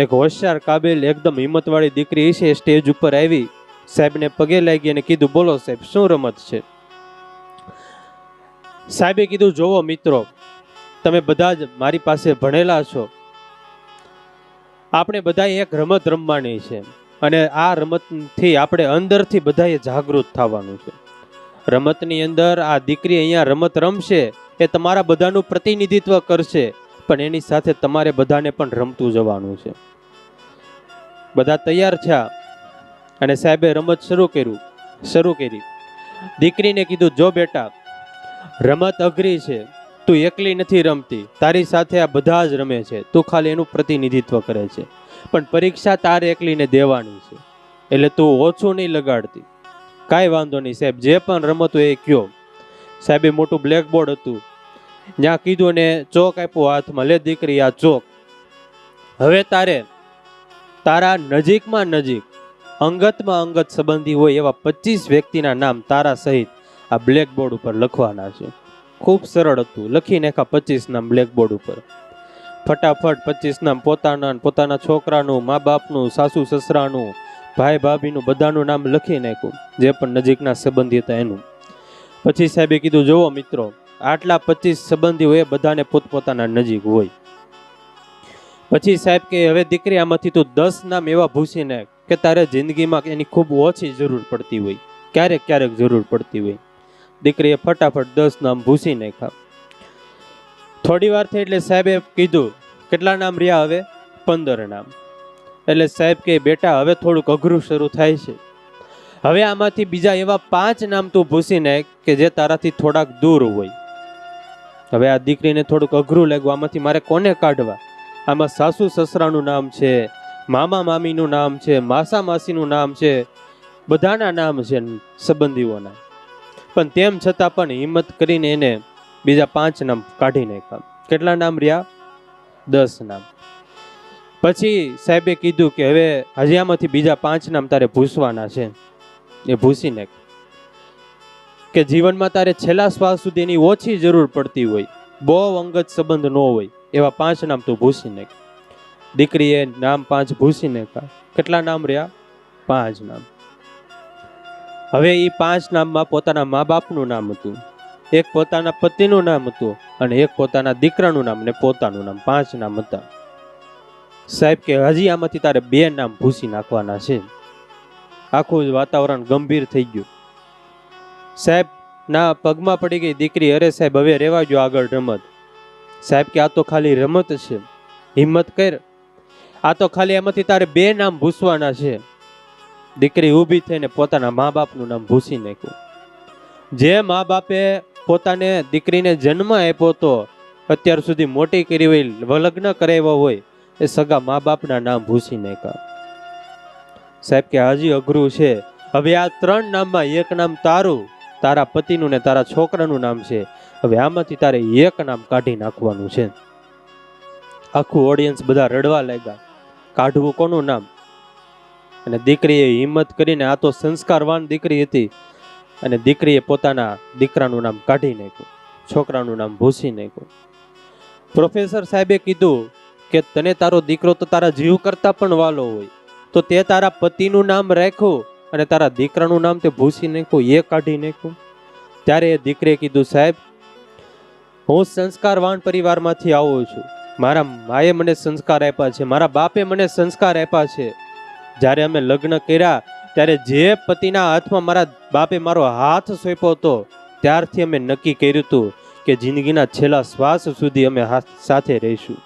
એક હોશિયાર કાબિલ એકદમ હિંમતવાળી દીકરી છે, સ્ટેજ ઉપર આવી, સાહેબને પગે લાગી અને કીધું, બોલો સાહેબ, શું રમત છે? સાહેબે કીધું, જોવો મિત્રો, તમે બધા જ મારી પાસે ભણેલા છો, આપણે બધા એક રમત રમવાની છે, અને આ રમતથી આપણે અંદરથી બધાએ જાગૃત થવાનું છે. રમતની અંદર આ દીકરી અહીંયા રમત રમશે, એ તમારા બધાનું પ્રતિનિધિત્વ કરશે, પણ એની સાથે તમારે બધાને પણ રમતું જવાનું છે. બધા તૈયાર થયા અને સાહેબે રમત શરૂ કરી. દીકરીને કીધું, જો બેટા, રમત અઘરી છે, તું એકલી નથી રમતી, તારી સાથે આ બધા જ રમે છે, તું ખાલી એનું પ્રતિનિધિત્વ કરે છે, પણ પરીક્ષા તારે એકલીને દેવાની છે, એટલે તું ઓછું નહીં લગાડતી. કાંઈ વાંધો નહીં સાહેબ, જે પણ રમત હોય એ કયો. સાહેબે મોટું બ્લેકબોર્ડ હતું, ત્યાં કીધું ને ચોક આપ્યો હાથમાં, લે દીકરી આ ચોક. હવે તારે તારા નજીકમાં નજીક, અંગતમાં અંગત સંબંધી હોય એવા 25 વ્યક્તિના નામ તારા સહિત આ બ્લેકબોર્ડ ઉપર લખવાના છે. ખૂબ સરળ હતું, લખી નાખ્યા 25 નામ બ્લેકબોર્ડ ઉપર. ફટાફટ 25 નામ પોતાના છોકરાનું, મા બાપનું, સાસુ સસરાનું, ભાઈ ભાભીનું, બધાનું નામ લખી નાખ્યું, જે પણ નજીકના સંબંધી હતા એનું. પછી સાહેબે કીધું, જોવો મિત્રો, આટલા 25 સંબંધી હોય, બધાને પોતપોતાના નજીક હોય. પછી સાહેબ કે હવે દીકરી, આમાંથી તું 10 નામ એવા ભૂસી નાખ કે તારે જિંદગીમાં એની ખૂબ ઓછી જરૂર પડતી હોય, ક્યારેક જરૂર પડતી હોય. દીકરીએ ફટાફટ 10 નામ ભૂસી નાખ્યા. થોડી વાર થઈ એટલે સાહેબે કીધું કેટલા નામ રહ્યા હવે? 15 નામ. એટલે સાહેબ કે બેટા હવે થોડુંક અઘરું શરૂ થાય છે. હવે આમાંથી બીજા એવા 5 નામ તું ભૂસી નાખ કે જે તારાથી થોડાક દૂર હોય. હવે આ દીકરીને થોડુંક અઘરું લાગ્યું, આમાંથી મારે કોને કાઢવા? આમાં સાસુ સસરાનું નામ છે, મામા મામીનું નામ છે, માસા માસીનું નામ છે, બધાના નામ છે સંબંધીઓના. પણ તેમ છતાં પણ હિંમત કરીને એને બીજા 5 નામ કાઢી નાખ્યા. કેટલા નામ રહ્યા? 10 નામ. પછી સાહેબે કીધું કે હવે હજી આમાંથી બીજા 5 નામ તારે ભૂસવાના છે, એ ભૂસી નાખ. કે જીવનમાં તારે છેલ્લા શ્વાસ સુધી એની ઓછી જરૂર પડતી હોય, બહુ અંગત સંબંધ ન હોય, એવા 5 નામ તું ભૂસી નાખ. દીકરીએ નામ 5 ભૂસી નાખ્યા. કેટલા નામ રહ્યા? 5 નામ. હવે એ 5 નામમાં પોતાના મા બાપનું નામ હતું, એક પોતાના પતિનું નામ હતું અને એક પોતાના દીકરાનું નામ ને પોતાનું નામ. 5 નામ હતા. સાહેબ કે હજી આમાંથી તારે 2 નામ ભૂસી નાખવાના છે. આખું જ વાતાવરણ ગંભીર થઈ ગયું. સાહેબ ના પગમાં પડી ગઈ દીકરી. અરે સાહેબ હવે રેવા ગયો આગળ રમત. સાહેબ કે આ તો ખાલી રમત છે, હિંમત કર, આ તો ખાલી આમાંથી તારે 2 નામ ભૂસવાના છે. દીકરી ઊભી થઈને પોતાના મા બાપનું નામ ભૂસી નાખ્યું. જે મા બાપે પોતાને દીકરીને જન્મ આપ્યો તો, અત્યાર સુધી મોટી કરી હોય, લગ્ન કરાવ્યા હોય, એ સગા મા બાપના નામ ભૂસી નાખ્યા. સાહેબ કે હજી અઘરું છે. હવે આ 3 નામમાં એક નામ તારું, તારા પતિનું ને તારા છોકરાનું નામ છે. હવે આમાંથી તારે એક નામ કાઢી નાખવાનું છે. આખું ઓડિયન્સ બધા રડવા લાગ્યા. કાઢવું કોનું નામ? અને દીકરીએ હિંમત કરીને, આ તો સંસ્કારવાન દીકરી હતી, અને દીકરીએ પોતાના દીકરાનું નામ કાઢી નાખ્યું, છોકરાનું નામ ભૂસી નાખ્યું. પ્રોફેસર સાહેબે કીધું કે તને તારો દીકરો તો તારા જીવ કરતા પણ વાલો હોય, તો તે તારા પતિનું નામ રાખ્યું અને તારા દીકરાનું નામ તે ભૂસી નાખ્યું, એ કાઢી નાખ્યું. ત્યારે એ દીકરીએ કીધું સાહેબ હું સંસ્કારવાન પરિવારમાંથી આવું છું, મારા માએ મને સંસ્કાર આપ્યા છે, મારા બાપે મને સંસ્કાર આપ્યા છે. જ્યારે અમે લગ્ન કર્યા ત્યારે જે પતિના હાથમાં મારા બાપે મારો હાથ સોંપ્યો હતો, ત્યારથી અમે નક્કી કર્યું હતું કે જિંદગીના છેલ્લા શ્વાસ સુધી અમે સાથે રહીશું.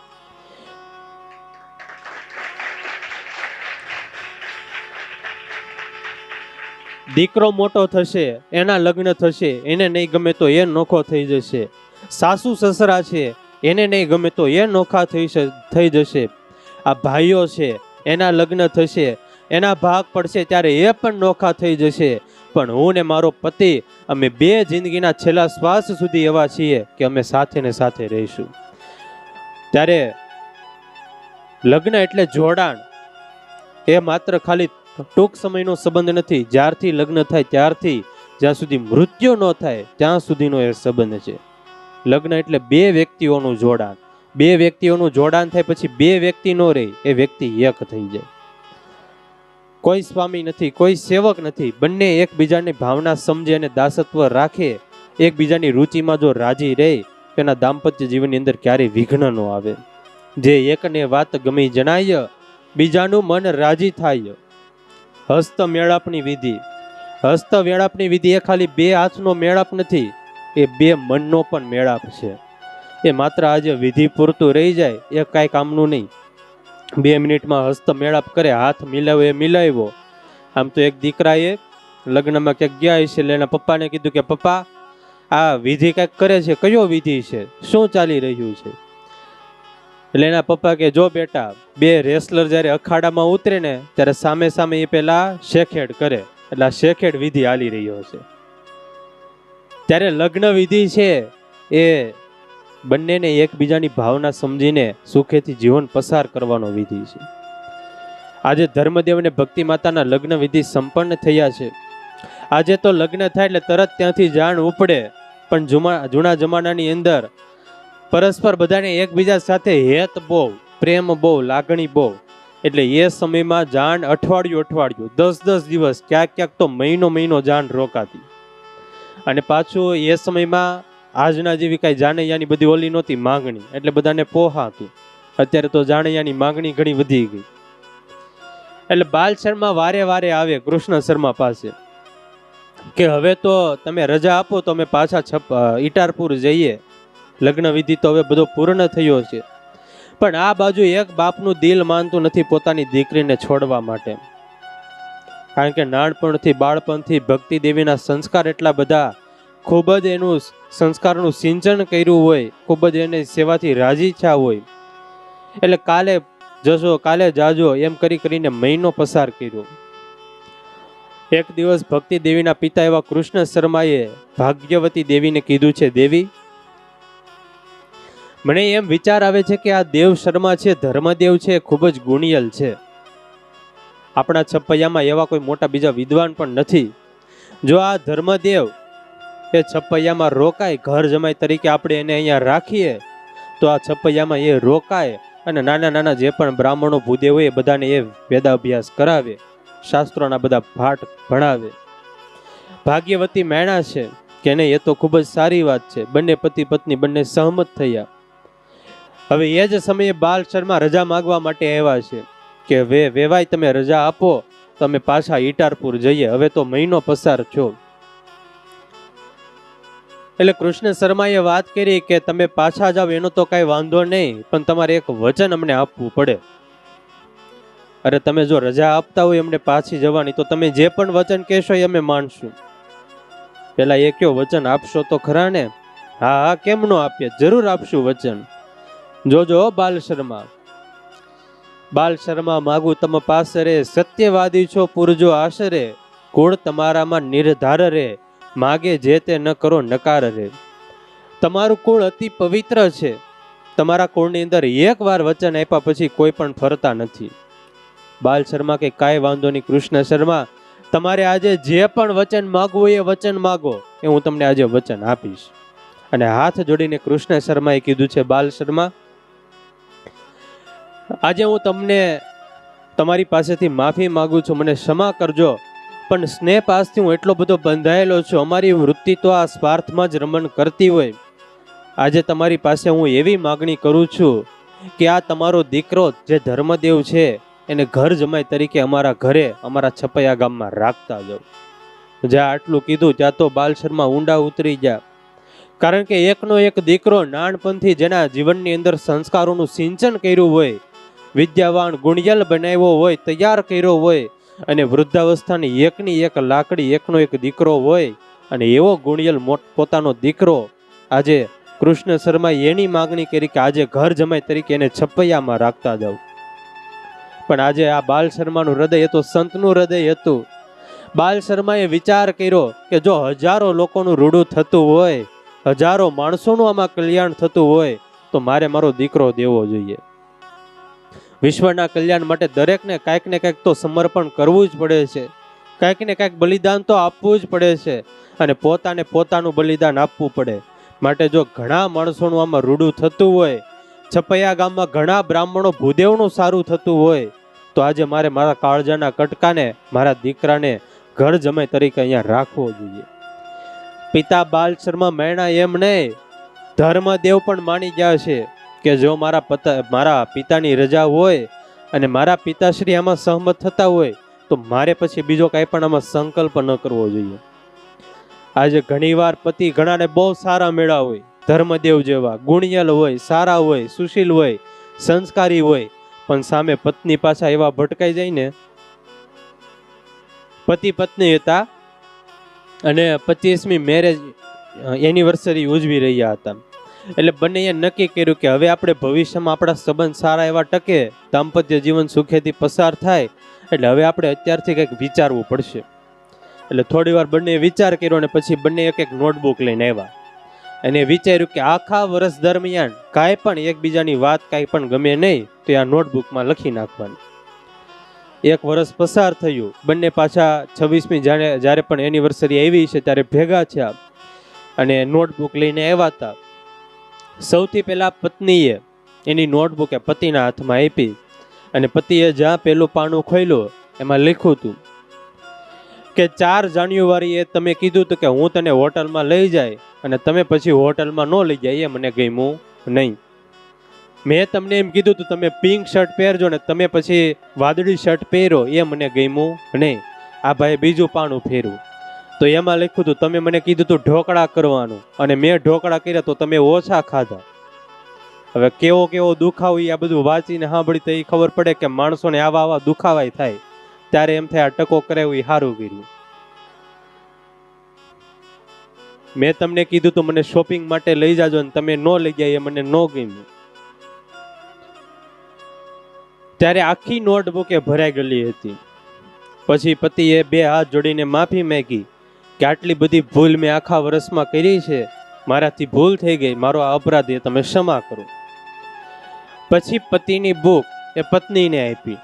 દીકરો મોટો થશે, એના લગ્ન થશે, એને નહીં ગમે તો એ નોખો થઈ જશે. સાસુ સસરા છે, એને નહીં ગમે તો એ નોખા થઈ જશે. આ ભાઈઓ છે, એના લગ્ન થશે, એના ભાગ પડશે ત્યારે એ પણ નોખા થઈ જશે. પણ હું ને મારો પતિ અમે 2 જિંદગીના છેલ્લા શ્વાસ સુધી એવા છીએ કે અમે સાથે ને સાથે રહીશું. ત્યારે લગ્ન એટલે જોડાણ. એ માત્ર ખાલી ટૂંક સમયનો સંબંધ નથી. જ્યારથી લગ્ન થાય ત્યારથી જ્યાં સુધી મૃત્યુ ન થાય ત્યાં સુધીનો એ સંબંધ છે. લગ્ન એટલે 2 વ્યક્તિઓનું જોડાણ. 2 વ્યક્તિઓનું જોડાણ થાય પછી 2 વ્યક્તિ ન રહે, એ વ્યક્તિ એક થઈ જાય. કોઈ સ્વામી નથી, કોઈ સેવક નથી. બંને એકબીજાની ભાવના સમજે અને દાસત્વ રાખે, એકબીજાની રુચિમાં જો રાજી રહે, તેના દાંપત્ય જીવનની અંદર ક્યારેય વિઘ્ન ન આવે. જે એકને વાત ગમી જણાય, બીજાનું મન રાજી થાય. હસ્ત મેળાપની વિધિ. હસ્ત મેળાપની વિધિ એ ખાલી 2 હાથનો મેળાપ નથી, એ 2 મનનો પણ મેળાપ છે. એ માત્ર આજે વિધિ પૂરતું રહી જાય એ કાંઈ કામનું નહીં. 2 મિનિટમાં હસ્ત મેળાપ કરે, હાથ મિલાવ્યો એ મિલાવ્યો. આમ તો એક દીકરાએ લગ્નમાં ક્યાંક ગયા છે, એટલે એના પપ્પાને કીધું કે પપ્પા આ વિધિ કંઈક કરે છે, કયો વિધિ છે, શું ચાલી રહ્યું છે? એટલે એના પપ્પા કે જો બેટા, 2 રેસલર જ્યારે અખાડામાં ઉતરે ને ત્યારે સામે સામે એ પેલા શેખેડ કરે, એટલે આ શેખેડ વિધિ હાલી રહ્યો છે. ત્યારે લગ્ન વિધિ છે એ બંનેને એકબીજાની ભાવના સમજીને સુખેથી જીવન પસાર કરવાનો વિધિ છે. આજે ધર્મદેવ અને ભક્તિ માતાના લગ્ન વિધિ સંપન્ન થયા છે. આજે તો લગ્ન થાય એટલે તરત ત્યાંથી જાણ ઉપડે, પણ જૂના જમાનાની અંદર પરસ્પર બધાને એકબીજા સાથે હેત બહુ, પ્રેમ બહુ, લાગણી બહુ. એટલે એ સમયમાં જાણ અઠવાડિયું 10 દિવસ, ક્યાંક તો મહિનો જાણ રોકાતી. અને પાછું એ સમયમાં આજના જેવી કાંઈ જાનૈયાની બધી ઓલી નહોતી માંગણી, એટલે બધાને પોહાતું. અત્યારે તો જાનૈયાની માંગણી ઘણી વધી ગઈ. એટલે બાલ શર્મા વારે આવે કૃષ્ણ શર્મા પાસે કે હવે તો તમે રજા આપો તો અમે પાછા ઈટારપુર જઈએ, લગ્ન વિધિ તો હવે બધો પૂર્ણ થયો છે. પણ આ બાજુ એક બાપનું દિલ માનતું નથી પોતાની દીકરીને છોડવા માટે. કારણ કે નાનપણથી બાળપણથી ભક્તિ દેવીના સંસ્કાર એટલા બધા, ખૂબ જ એનું સંસ્કારનું સિંચન કર્યું હોય, ખૂબ જ એને સેવાથી રાજી થયા હોય, એટલે કાલે જશો કાલે જાજો એમ કરીને મહિનો પસાર કર્યો. એક દિવસ ભક્તિ દેવીના પિતા એવા કૃષ્ણ શર્માએ ભાગ્યવતી દેવીને કીધું છે, દેવી, મને એમ વિચાર આવે છે કે આ દેવ શર્મા છે, ધર્મદેવ છે, ખૂબ જ ગુણિયલ છે. આપણા છપૈયામાં એવા કોઈ મોટા બીજા વિદ્વાન પણ નથી. જો આ ધર્મદેવ એ છપૈયામાં રોકાય, ઘર જમાઈ તરીકે આપણે એને અહીંયા રાખીએ તો આ છપૈયામાં એ રોકાય અને નાના નાના જે પણ બ્રાહ્મણો ભૂદેવ હોય એ બધાને એ વેદાભ્યાસ કરાવે, શાસ્ત્રોના બધા પાઠ ભણાવે. ભાગ્યવતી મેણા છે કે નહીં, એ તો ખૂબ જ સારી વાત છે. બંને પતિ પત્ની બંને સહમત થયા. હવે એ જ સમયે બાલ શર્મા રજા માંગવા માટે આવ્યા છે કે વેવાય તમે રજા આપો તો અમે પાછા ઈટારપુર જઈએ, હવે તો મહિનો પસાર છો. એટલે કૃષ્ણ શર્માએ વાત કરી કે તમે પાછા જાવ એનો તો કઈ વાંધો નહીં, પણ તમારે એક વચન અમને આપવું પડે. અરે તમે જો રજા આપતા હોય એમને પાછી જવાની, તો તમે જે પણ વચન કહેશો એ અમે માનશું. પેલા એ કયો વચન આપશો તો ખરા ને? હા હા, કેમ નો આપીએ, જરૂર આપશું વચન. જોજો બાલ શર્મા. બાલ શર્મા માગું તમ પાસરે, સત્યવાદી છો પૂરજો આશરે, કુળ તમારામાં નિર્ધાર રે, માગે જે તે ન કરો નકાર રે. તમારું કુળ અતિ પવિત્ર છે. તમારા કુળની અંદર એક વાર વચન આપ્યા પછી કોઈ પણ ફરતા નથી. બાલ શર્મા કે કાંઈ વાંધો નહીં કૃષ્ણ શર્મા, તમારે આજે જે પણ વચન માગવું એ વચન માગો, એ હું તમને આજે વચન આપીશ. અને હાથ જોડીને કૃષ્ણ શર્માએ કીધું છે, બાલ શર્મા, આજે હું તમને તમારી પાસેથી માફી માંગુ છું, મને ક્ષમા કરજો, પણ સ્નેહ પાસથી હું એટલો બધો બંધાયેલો છું. અમારી વૃત્તિ તો આ સ્વાર્થમાં જ રમણ કરતી હોય. આજે તમારી પાસે હું એવી માગણી કરું છું કે આ તમારો દીકરો જે ધર્મદેવ છે એને ઘર જમાઈ તરીકે અમારા ઘરે, અમારા છપૈયા ગામમાં રાખતા જાઓ. જ્યાં આટલું કીધું ત્યાં તો બાલ શર્મા ઊંડા ઉતરી ગયા. કારણ કે એકનો એક દીકરો નાનપણથી જેના જીવનની અંદર સંસ્કારોનું સિંચન કર્યું હોય, વિદ્યાવાન ગુણિયલ બનાવ્યો હોય, તૈયાર કર્યો હોય, અને વૃદ્ધાવસ્થાની એકની એક લાકડી, એકનો એક દીકરો હોય, અને એવો ગુણિયલ પોતાનો દીકરો આજે કૃષ્ણ શર્માએ એની માગણી કરી કે આજે ઘર જમાઈ તરીકે એને છપૈયામાં રાખતા જાઓ. પણ આજે આ બાલ શર્માનું હૃદય એ તો સંતનું હૃદય હતું. બાલ શર્માએ વિચાર કર્યો કે જો હજારો લોકોનું રૂડું થતું હોય, હજારો માણસોનું આમાં કલ્યાણ થતું હોય, તો મારે મારો દીકરો દેવો જોઈએ. વિશ્વના કલ્યાણ માટે દરેકને કાંઈક ને કાંઈક તો સમર્પણ કરવું જ પડે છે, કાંઈક ને કાંઈક બલિદાન તો આપવું જ પડે છે, અને પોતાને પોતાનું બલિદાન આપવું પડે. માટે જો ઘણા માણસોનું આમાં રૂડું થતું હોય, છપૈયા ગામમાં ઘણા બ્રાહ્મણો ભૂદેવનું સારું થતું હોય, તો આજે મારે મારા કાળજાના કટકાને, મારા દીકરાને ઘર જમાઈ તરીકે અહીંયા રાખવો જોઈએ. પિતા બાલ શર્મા મેણા એમ નહીં, ધર્મદેવ પણ માની ગયા છે કે જો મારા પિતાની રજા હોય અને મારા પિતાશ્રી આમાં સહમત થતા હોય તો મારે પછી બીજો કાંઈ પણ આમાં સંકલ્પ ન કરવો જોઈએ. આજે ઘણીવાર પતિ ઘણાને બહુ સારા મેળા હોય, ધર્મદેવ જેવા ગુણિયલ હોય, સારા હોય, સુશીલ હોય, સંસ્કારી હોય, પણ સામે પત્ની પાછા એવા ભટકાઈ જાય ને. પતિ પત્ની હતા અને 25મી મેરેજ એનિવર્સરી ઉજવી રહ્યા હતા. એટલે બંનેએ નક્કી કર્યું કે હવે આપણે ભવિષ્યમાં આપણા સંબંધ સારા એવા ટકે, દાંપત્ય જીવન સુખેથી પસાર થાય, એટલે હવે આપણે અત્યારથી કંઈક વિચારવું પડશે. એટલે થોડી વાર બંને વિચાર કર્યો અને પછી બંને એક નોટબુક લઈને આવ્યા અને વિચાર્યું કે આખા વર્ષ દરમિયાન કાંઈ પણ એકબીજાની વાત કાંઈ પણ ગમે નહીં તો આ નોટબુકમાં લખી નાખવાની. એક વર્ષ પસાર થયું, બંને પાછા 26મી જ્યારે પણ એનિવર્સરી આવી છે ત્યારે ભેગા થયા અને નોટબુક લઈને આવ્યા હતા. સૌથી પહેલા પત્નીએ એની નોટબુક પતિના હાથમાં આપી અને પતિએ જ્યાં પેલું પાનું ખોલ્યું એમાં લખ્યું હતું કે 4 જાન્યુઆરીએ તમે કીધું હતું કે હું તને હોટલમાં લઈ જાય અને તમે પછી હોટલમાં ન લઈ જાય, એ મને ગમ્યું નહીં. મેં તમને એમ કીધું હતું તમે પિંક શર્ટ પહેરજો ને તમે પછી વાદળી શર્ટ પહેરો, એ મને ગમ્યું નહીં. આ ભાઈ બીજું પાનું ફેરવું તો એમાં લખ્યું હતું તમે મને કીધું હતું ઢોકળા કરવાનું અને મેં ઢોકળા કર્યા તો તમે ઓછા ખાધા. હવે કેવો કેવો દુખાવો આ બધું વાંચીને સાંભળી તો એ ખબર પડે કે માણસોને આવા આવા દુખાવાય થાય, ત્યારે એમ થાય આ ટકો કરાવ્યું એ સારું કર્યું. મેં તમને કીધું તો મને શોપિંગ માટે લઈ જાજો ને તમે ન લઈ ગયા, એ મને ન ગમ્યું. ત્યારે આખી નોટબુક એ ભરાઈ ગયેલી હતી. પછી પતિએ 2 હાથ જોડીને માફી માંગી કે આટલી બધી ભૂલ મેં આખા વર્ષમાં કરી છે, મારાથી ભૂલ થઈ ગઈ, મારો આ અપરાધ એ તમે ક્ષમા કરો. પછી પતિની બુક એ પત્નીને આપી.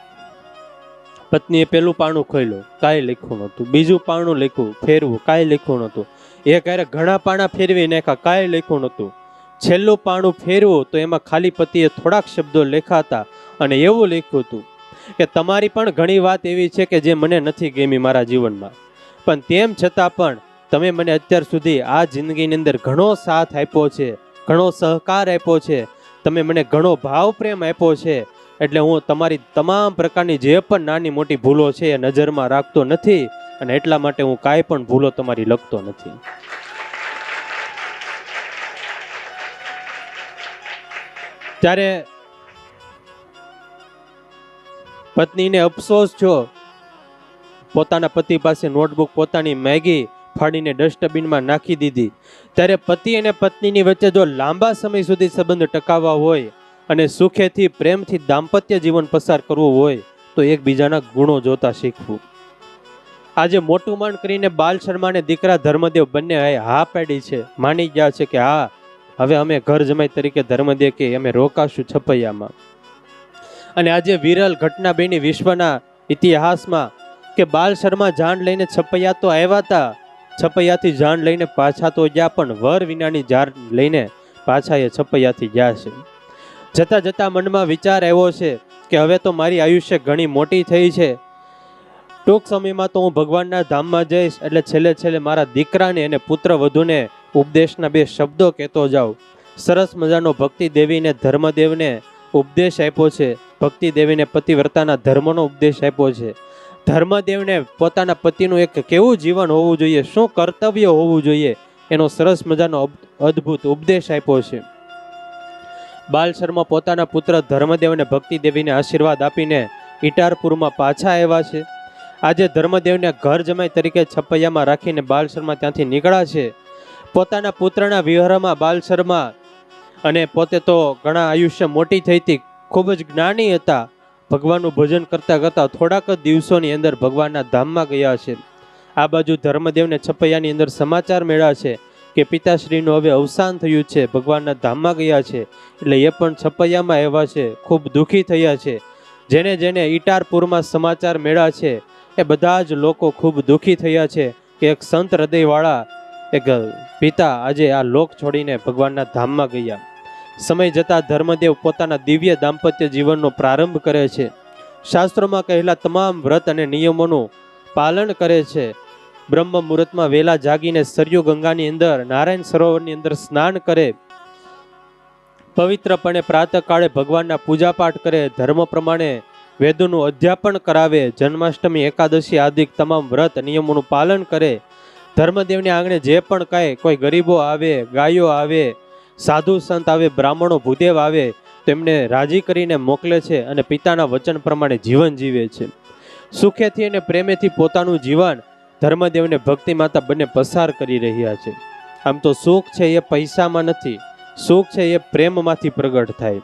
પત્નીએ પેલું પાનું ખોલ્યું, કાંઈ લખ્યું નહોતું. બીજું પાનું લખ્યું, ફેરવું, કાંઈ લખ્યું નહોતું. એ ક્યારે ઘણા પાના ફેરવી નાખ્યા, કાંઈ લખ્યું નહોતું. છેલ્લું પાનું ફેરવું તો એમાં ખાલી પતિએ થોડાક શબ્દો લખાતા અને એવું લખ્યું હતું કે તમારી પણ ઘણી વાત એવી છે કે જે મને નથી ગમી મારા જીવનમાં, પણ તેમ છતાં પણ તમે મને અત્યાર સુધી આ જિંદગીની અંદર ઘણો સાથ આપ્યો છે, ઘણો સહકાર આપ્યો છે, તમે મને ઘણો ભાવ પ્રેમ આપ્યો છે, એટલે હું તમારી તમામ પ્રકારની જે પણ નાની મોટી ભૂલો છે એ નજરમાં રાખતો નથી અને એટલા માટે હું કાંઈ પણ ભૂલો તમારી લખતો નથી. ત્યારે પત્નીને અફસોસ થયો, પોતાના પતિ પાસે નોટબુક પોતાની મેગી ફાડીને ડસ્ટબિનમાં નાખી દીધી. ત્યારે પતિ અને પત્નીની વચ્ચે જો લાંબા સમય સુધી સંબંધ ટકાવવા હોય અને સુખેથી પ્રેમથી દાંપત્ય જીવન પસાર કરવું હોય તો એકબીજાના ગુણો જોતા શીખવું. આજે મોટું માંડ કરીને બાલ શર્મા અને દીકરા ધર્મદેવ બંને હા પાડી છે, માની ગયા છે કે હા હવે અમે ઘર જમાઈ તરીકે ધર્મદેવ કે અમે રોકાશું છપૈયામાં. અને આજે વિરલ ઘટના બની વિશ્વના ઇતિહાસમાં કે બાલ શર્મા જાન લઈને છપૈયા તો આવ્યા હતા, છપૈયાથી જાન લઈને પાછા તો ગયા, પણ વર વિનાની જાન લઈને પાછા એ છપૈયાથી ગયા છે. જતા જતા મનમાં વિચાર આવ્યો છે કે હવે તો મારી આયુષ્ય ઘણી મોટી થઈ છે, ટૂંક સમયમાં તો હું ભગવાનના ધામમાં જઈશ, એટલે છેલ્લે છેલ્લે મારા દીકરાને અને પુત્ર વધુને ઉપદેશના 2 શબ્દો કહેતો જાઉં. સરસ મજાનો ભક્તિ દેવીને ધર્મદેવને ઉપદેશ આપ્યો છે, ભક્તિ દેવીને પતિવ્રતાના ધર્મનો ઉપદેશ આપ્યો છે, ધર્મદેવને પોતાના પતિનું એક કેવું જીવન હોવું જોઈએ, શું કર્તવ્ય હોવું જોઈએ એનો સરસ મજાનો અદ્ભુત ઉપદેશ આપ્યો છે. બાલ શર્મા પોતાના પુત્ર ધર્મદેવને ભક્તિ દેવીને આશીર્વાદ આપીને ઇટારપુરમાં પાછા આવ્યા છે. આજે ધર્મદેવને ઘર જમાઈ તરીકે છપૈયામાં રાખીને બાલ શર્મા ત્યાંથી નીકળ્યા છે. પોતાના પુત્રના વિવાહમાં બાલ શર્મા અને પોતે તો ઘણા આયુષ્ય મોટી થઈ હતી, ખૂબ જ જ્ઞાની હતા, ભગવાનનું ભજન કરતા કરતા થોડાક જ દિવસોની અંદર ભગવાનના ધામમાં ગયા છે. આ બાજુ ધર્મદેવને છપૈયાની અંદર સમાચાર મળ્યા છે કે પિતાશ્રીનું હવે અવસાન થયું છે, ભગવાનના ધામમાં ગયા છે, એટલે એ પણ છપૈયામાં આવ્યા છે, ખૂબ દુઃખી થયા છે. જેને જેને ઇટારપુરમાં સમાચાર મળ્યા છે એ બધા જ લોકો ખૂબ દુઃખી થયા છે કે એક સંત હૃદયવાળા એક પિતા આજે આ લોક છોડીને ભગવાનના ધામમાં ગયા. સમય જતા ધર્મદેવ પોતાના દિવ્ય દાંપત્ય જીવનનો પ્રારંભ કરે છે. શાસ્ત્રોમાં કહેલા તમામ વ્રત અને નિયમોનું પાલન કરે છે. બ્રહ્મ મુહૂર્તમાં વહેલા જાગીને સરયુ ગંગાની અંદર નારાયણ સરોવરની અંદર સ્નાન કરે, પવિત્રપણે પ્રાતઃકાળે ભગવાનના પૂજાપાઠ કરે, ધર્મ પ્રમાણે વેદોનું અધ્યાપન કરાવે, જન્માષ્ટમી એકાદશી આદિ તમામ વ્રત નિયમોનું પાલન કરે. ધર્મદેવને આંગણે જે પણ કાંઈ કોઈ ગરીબો આવે, ગાયો આવે, સાધુ સંત આવે, બ્રાહ્મણો ભૂદેવ આવે તો એમને રાજી કરીને મોકલે છે અને પિતાના વચન પ્રમાણે જીવન જીવે છે. સુખેથી અને પ્રેમેથી પોતાનું જીવન ધર્મદેવને ભક્તિ માતા બંને પસાર કરી રહ્યા છે. આમ તો સુખ છે એ પૈસામાં નથી, સુખ છે એ પ્રેમમાંથી પ્રગટ થાય.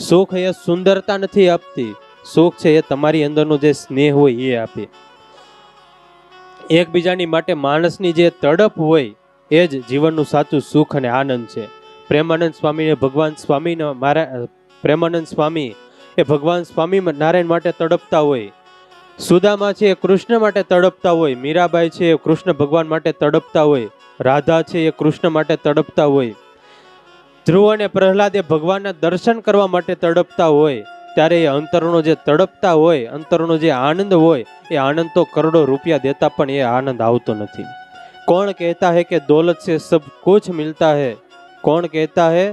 સુખ એ સુંદરતા નથી આપતી, સુખ છે એ તમારી અંદરનો જે સ્નેહ હોય એ આપે. એકબીજાની માટે માણસની જે તડપ હોય એ જ જીવનનું સાચું સુખ અને આનંદ છે. પ્રેમાનંદ સ્વામીને ભગવાન સ્વામીને પ્રેમાનંદ સ્વામી એ ભગવાન સ્વામી નારાયણ માટે તડપતા હોય, સુદામા છે એ કૃષ્ણ માટે તડપતા હોય, મીરાબાઈ છે એ કૃષ્ણ ભગવાન માટે તડપતા હોય, રાધા છે એ કૃષ્ણ માટે તડપતા હોય, ધ્રુવ અને પ્રહલાદ એ ભગવાનના દર્શન કરવા માટે તડપતા હોય. ત્યારે એ અંતરનો જે તડપતા હોય, અંતરનો જે આનંદ હોય એ આનંદ તો કરોડો રૂપિયા દેતા પણ એ આનંદ આવતો નથી. કોણ કહેતા હૈ કે દौलत से सब कुछ मिलता है, कौन कहता है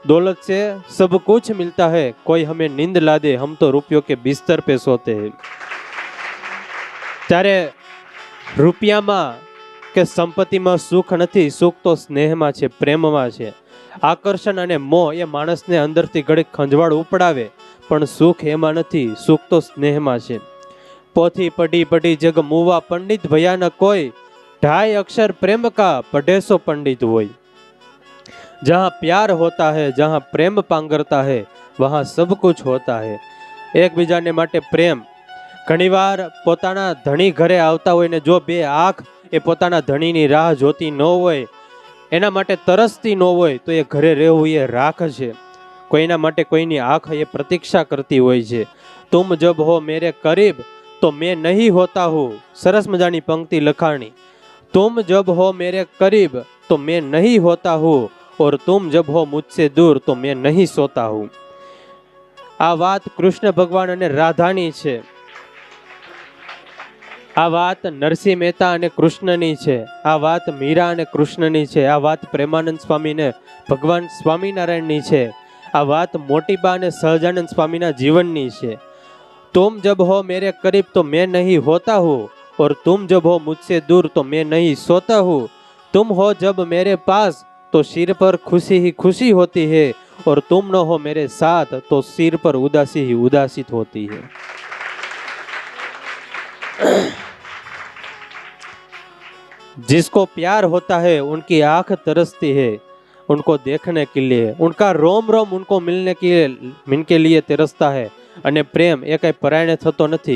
दौलत से सब कुछ मिलता है, कोई हमें नींद ला दे हम तो रुपयों के बिस्तर पे सोते हैं. ત્યારે રૂપિયામાં કે સંપત્તિમાં સુખ નથી, સુખ તો સ્નેહમાં છે, પ્રેમમાં છે. આકર્ષણ અને મોહ એ માણસને અંદરથી ઘડીક ખંજવાળ ઉપડાવે, પણ સુખ એમાં નથી, સુખ તો સ્નેહમાં છે. પોથી પઢી પઢી જગ મુવા પંડિત ભયાનક કોઈ, 2.5 अक्षर प्रेम का पढ़े सो पंडित હોય. जहाँ प्यार होता है, जहाँ प्रेम पांगरता है, वहाँ सब कुछ होता है. એકબીજાને માટે પ્રેમ. ઘણીવાર પોતાના ધણી ઘરે આવતા હોય ને જો બે આંખ એ પોતાના ધણીની રાહ જોતી ન હોય, એના માટે તરસતી ન હોય, તો એ ઘરે રહેવું એ રાખ છે. કોઈના માટે કોઈની આંખ એ પ્રતીક્ષા કરતી હોય છે. તુમ જબ હો મેરે કરીબ તો મેં નહીં હોતા હું. સરસ મજાની પંક્તિ લખાણી. तुम जब हो मेरे करीब तो मैं नहीं होता हूँ, और तुम जब हो मुझसे दूर तो मैं नहीं सोता हूँ. આ વાત કૃષ્ણ ભગવાન અને રાધાની છે. આ વાત નરસિંહ મહેતા અને કૃષ્ણની છે. આ વાત મીરા અને કૃષ્ણની છે. આ વાત પ્રેમાનંદ સ્વામી ને ભગવાન સ્વામિનારાયણની છે. આ વાત મોટીબા અને સહજાનંદ સ્વામીના જીવનની છે. तुम जब हो मेरे करीब तो मैं नहीं होता हूँ, और तुम जब हो मुझसे दूर तो मैं नहीं सोता हूँ. तुम हो जब मेरे पास तो सिर पर खुशी ही खुशी होती है, और तुम न हो मेरे साथ तो सिर पर उदासी ही उदासित होती है. जिसको प्यार होता है उनकी आंख तरसती है उनको देखने के लिए, उनका रोम रोम उनको मिलने के लिए तरसता है. અને પ્રેમ એ કઈ પરાયણે થતો નથી.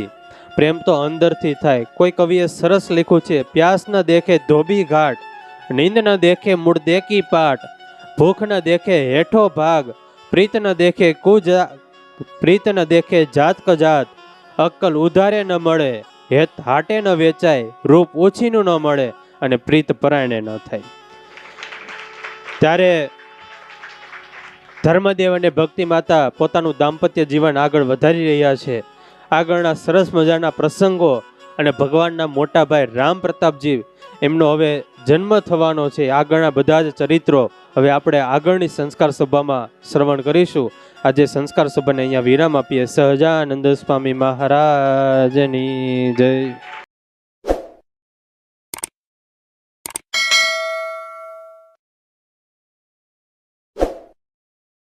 પ્રેમ તો અંદરથી થાય. કોઈ કવિએ સરસ લખ્યું છે, પ્યાસ ન દેખે ધોબી ઘાટ, નીંદ ન દેખે મૂળ દેકી પાટ, ભૂખ ન દેખે હેઠો ભાગ, પ્રીત ન દેખે પ્રીત ન દેખે જાત કજાત, અક્કલ ઉધારે ન મળે, હેત હાટે ન વેચાય, રૂપ ઓછીનું ન મળે, અને પ્રીત પરાયણે ન થાય. ત્યારે ધર્મદેવ અને ભક્તિ માતા પોતાનું દાંપત્ય જીવન આગળ વધારી રહ્યા છે. આગળના સરસ મજાના પ્રસંગો અને ભગવાનના મોટા ભાઈ રામ પ્રતાપજી એમનો હવે જન્મ થવાનો છે. આગળના બધા જ ચરિત્રો હવે આપણે આગળની સંસ્કાર સભામાં શ્રવણ કરીશું. આજે સંસ્કાર સભાને અહીંયા વિરામ આપીએ. સહજાનંદ સ્વામી મહારાજની જય.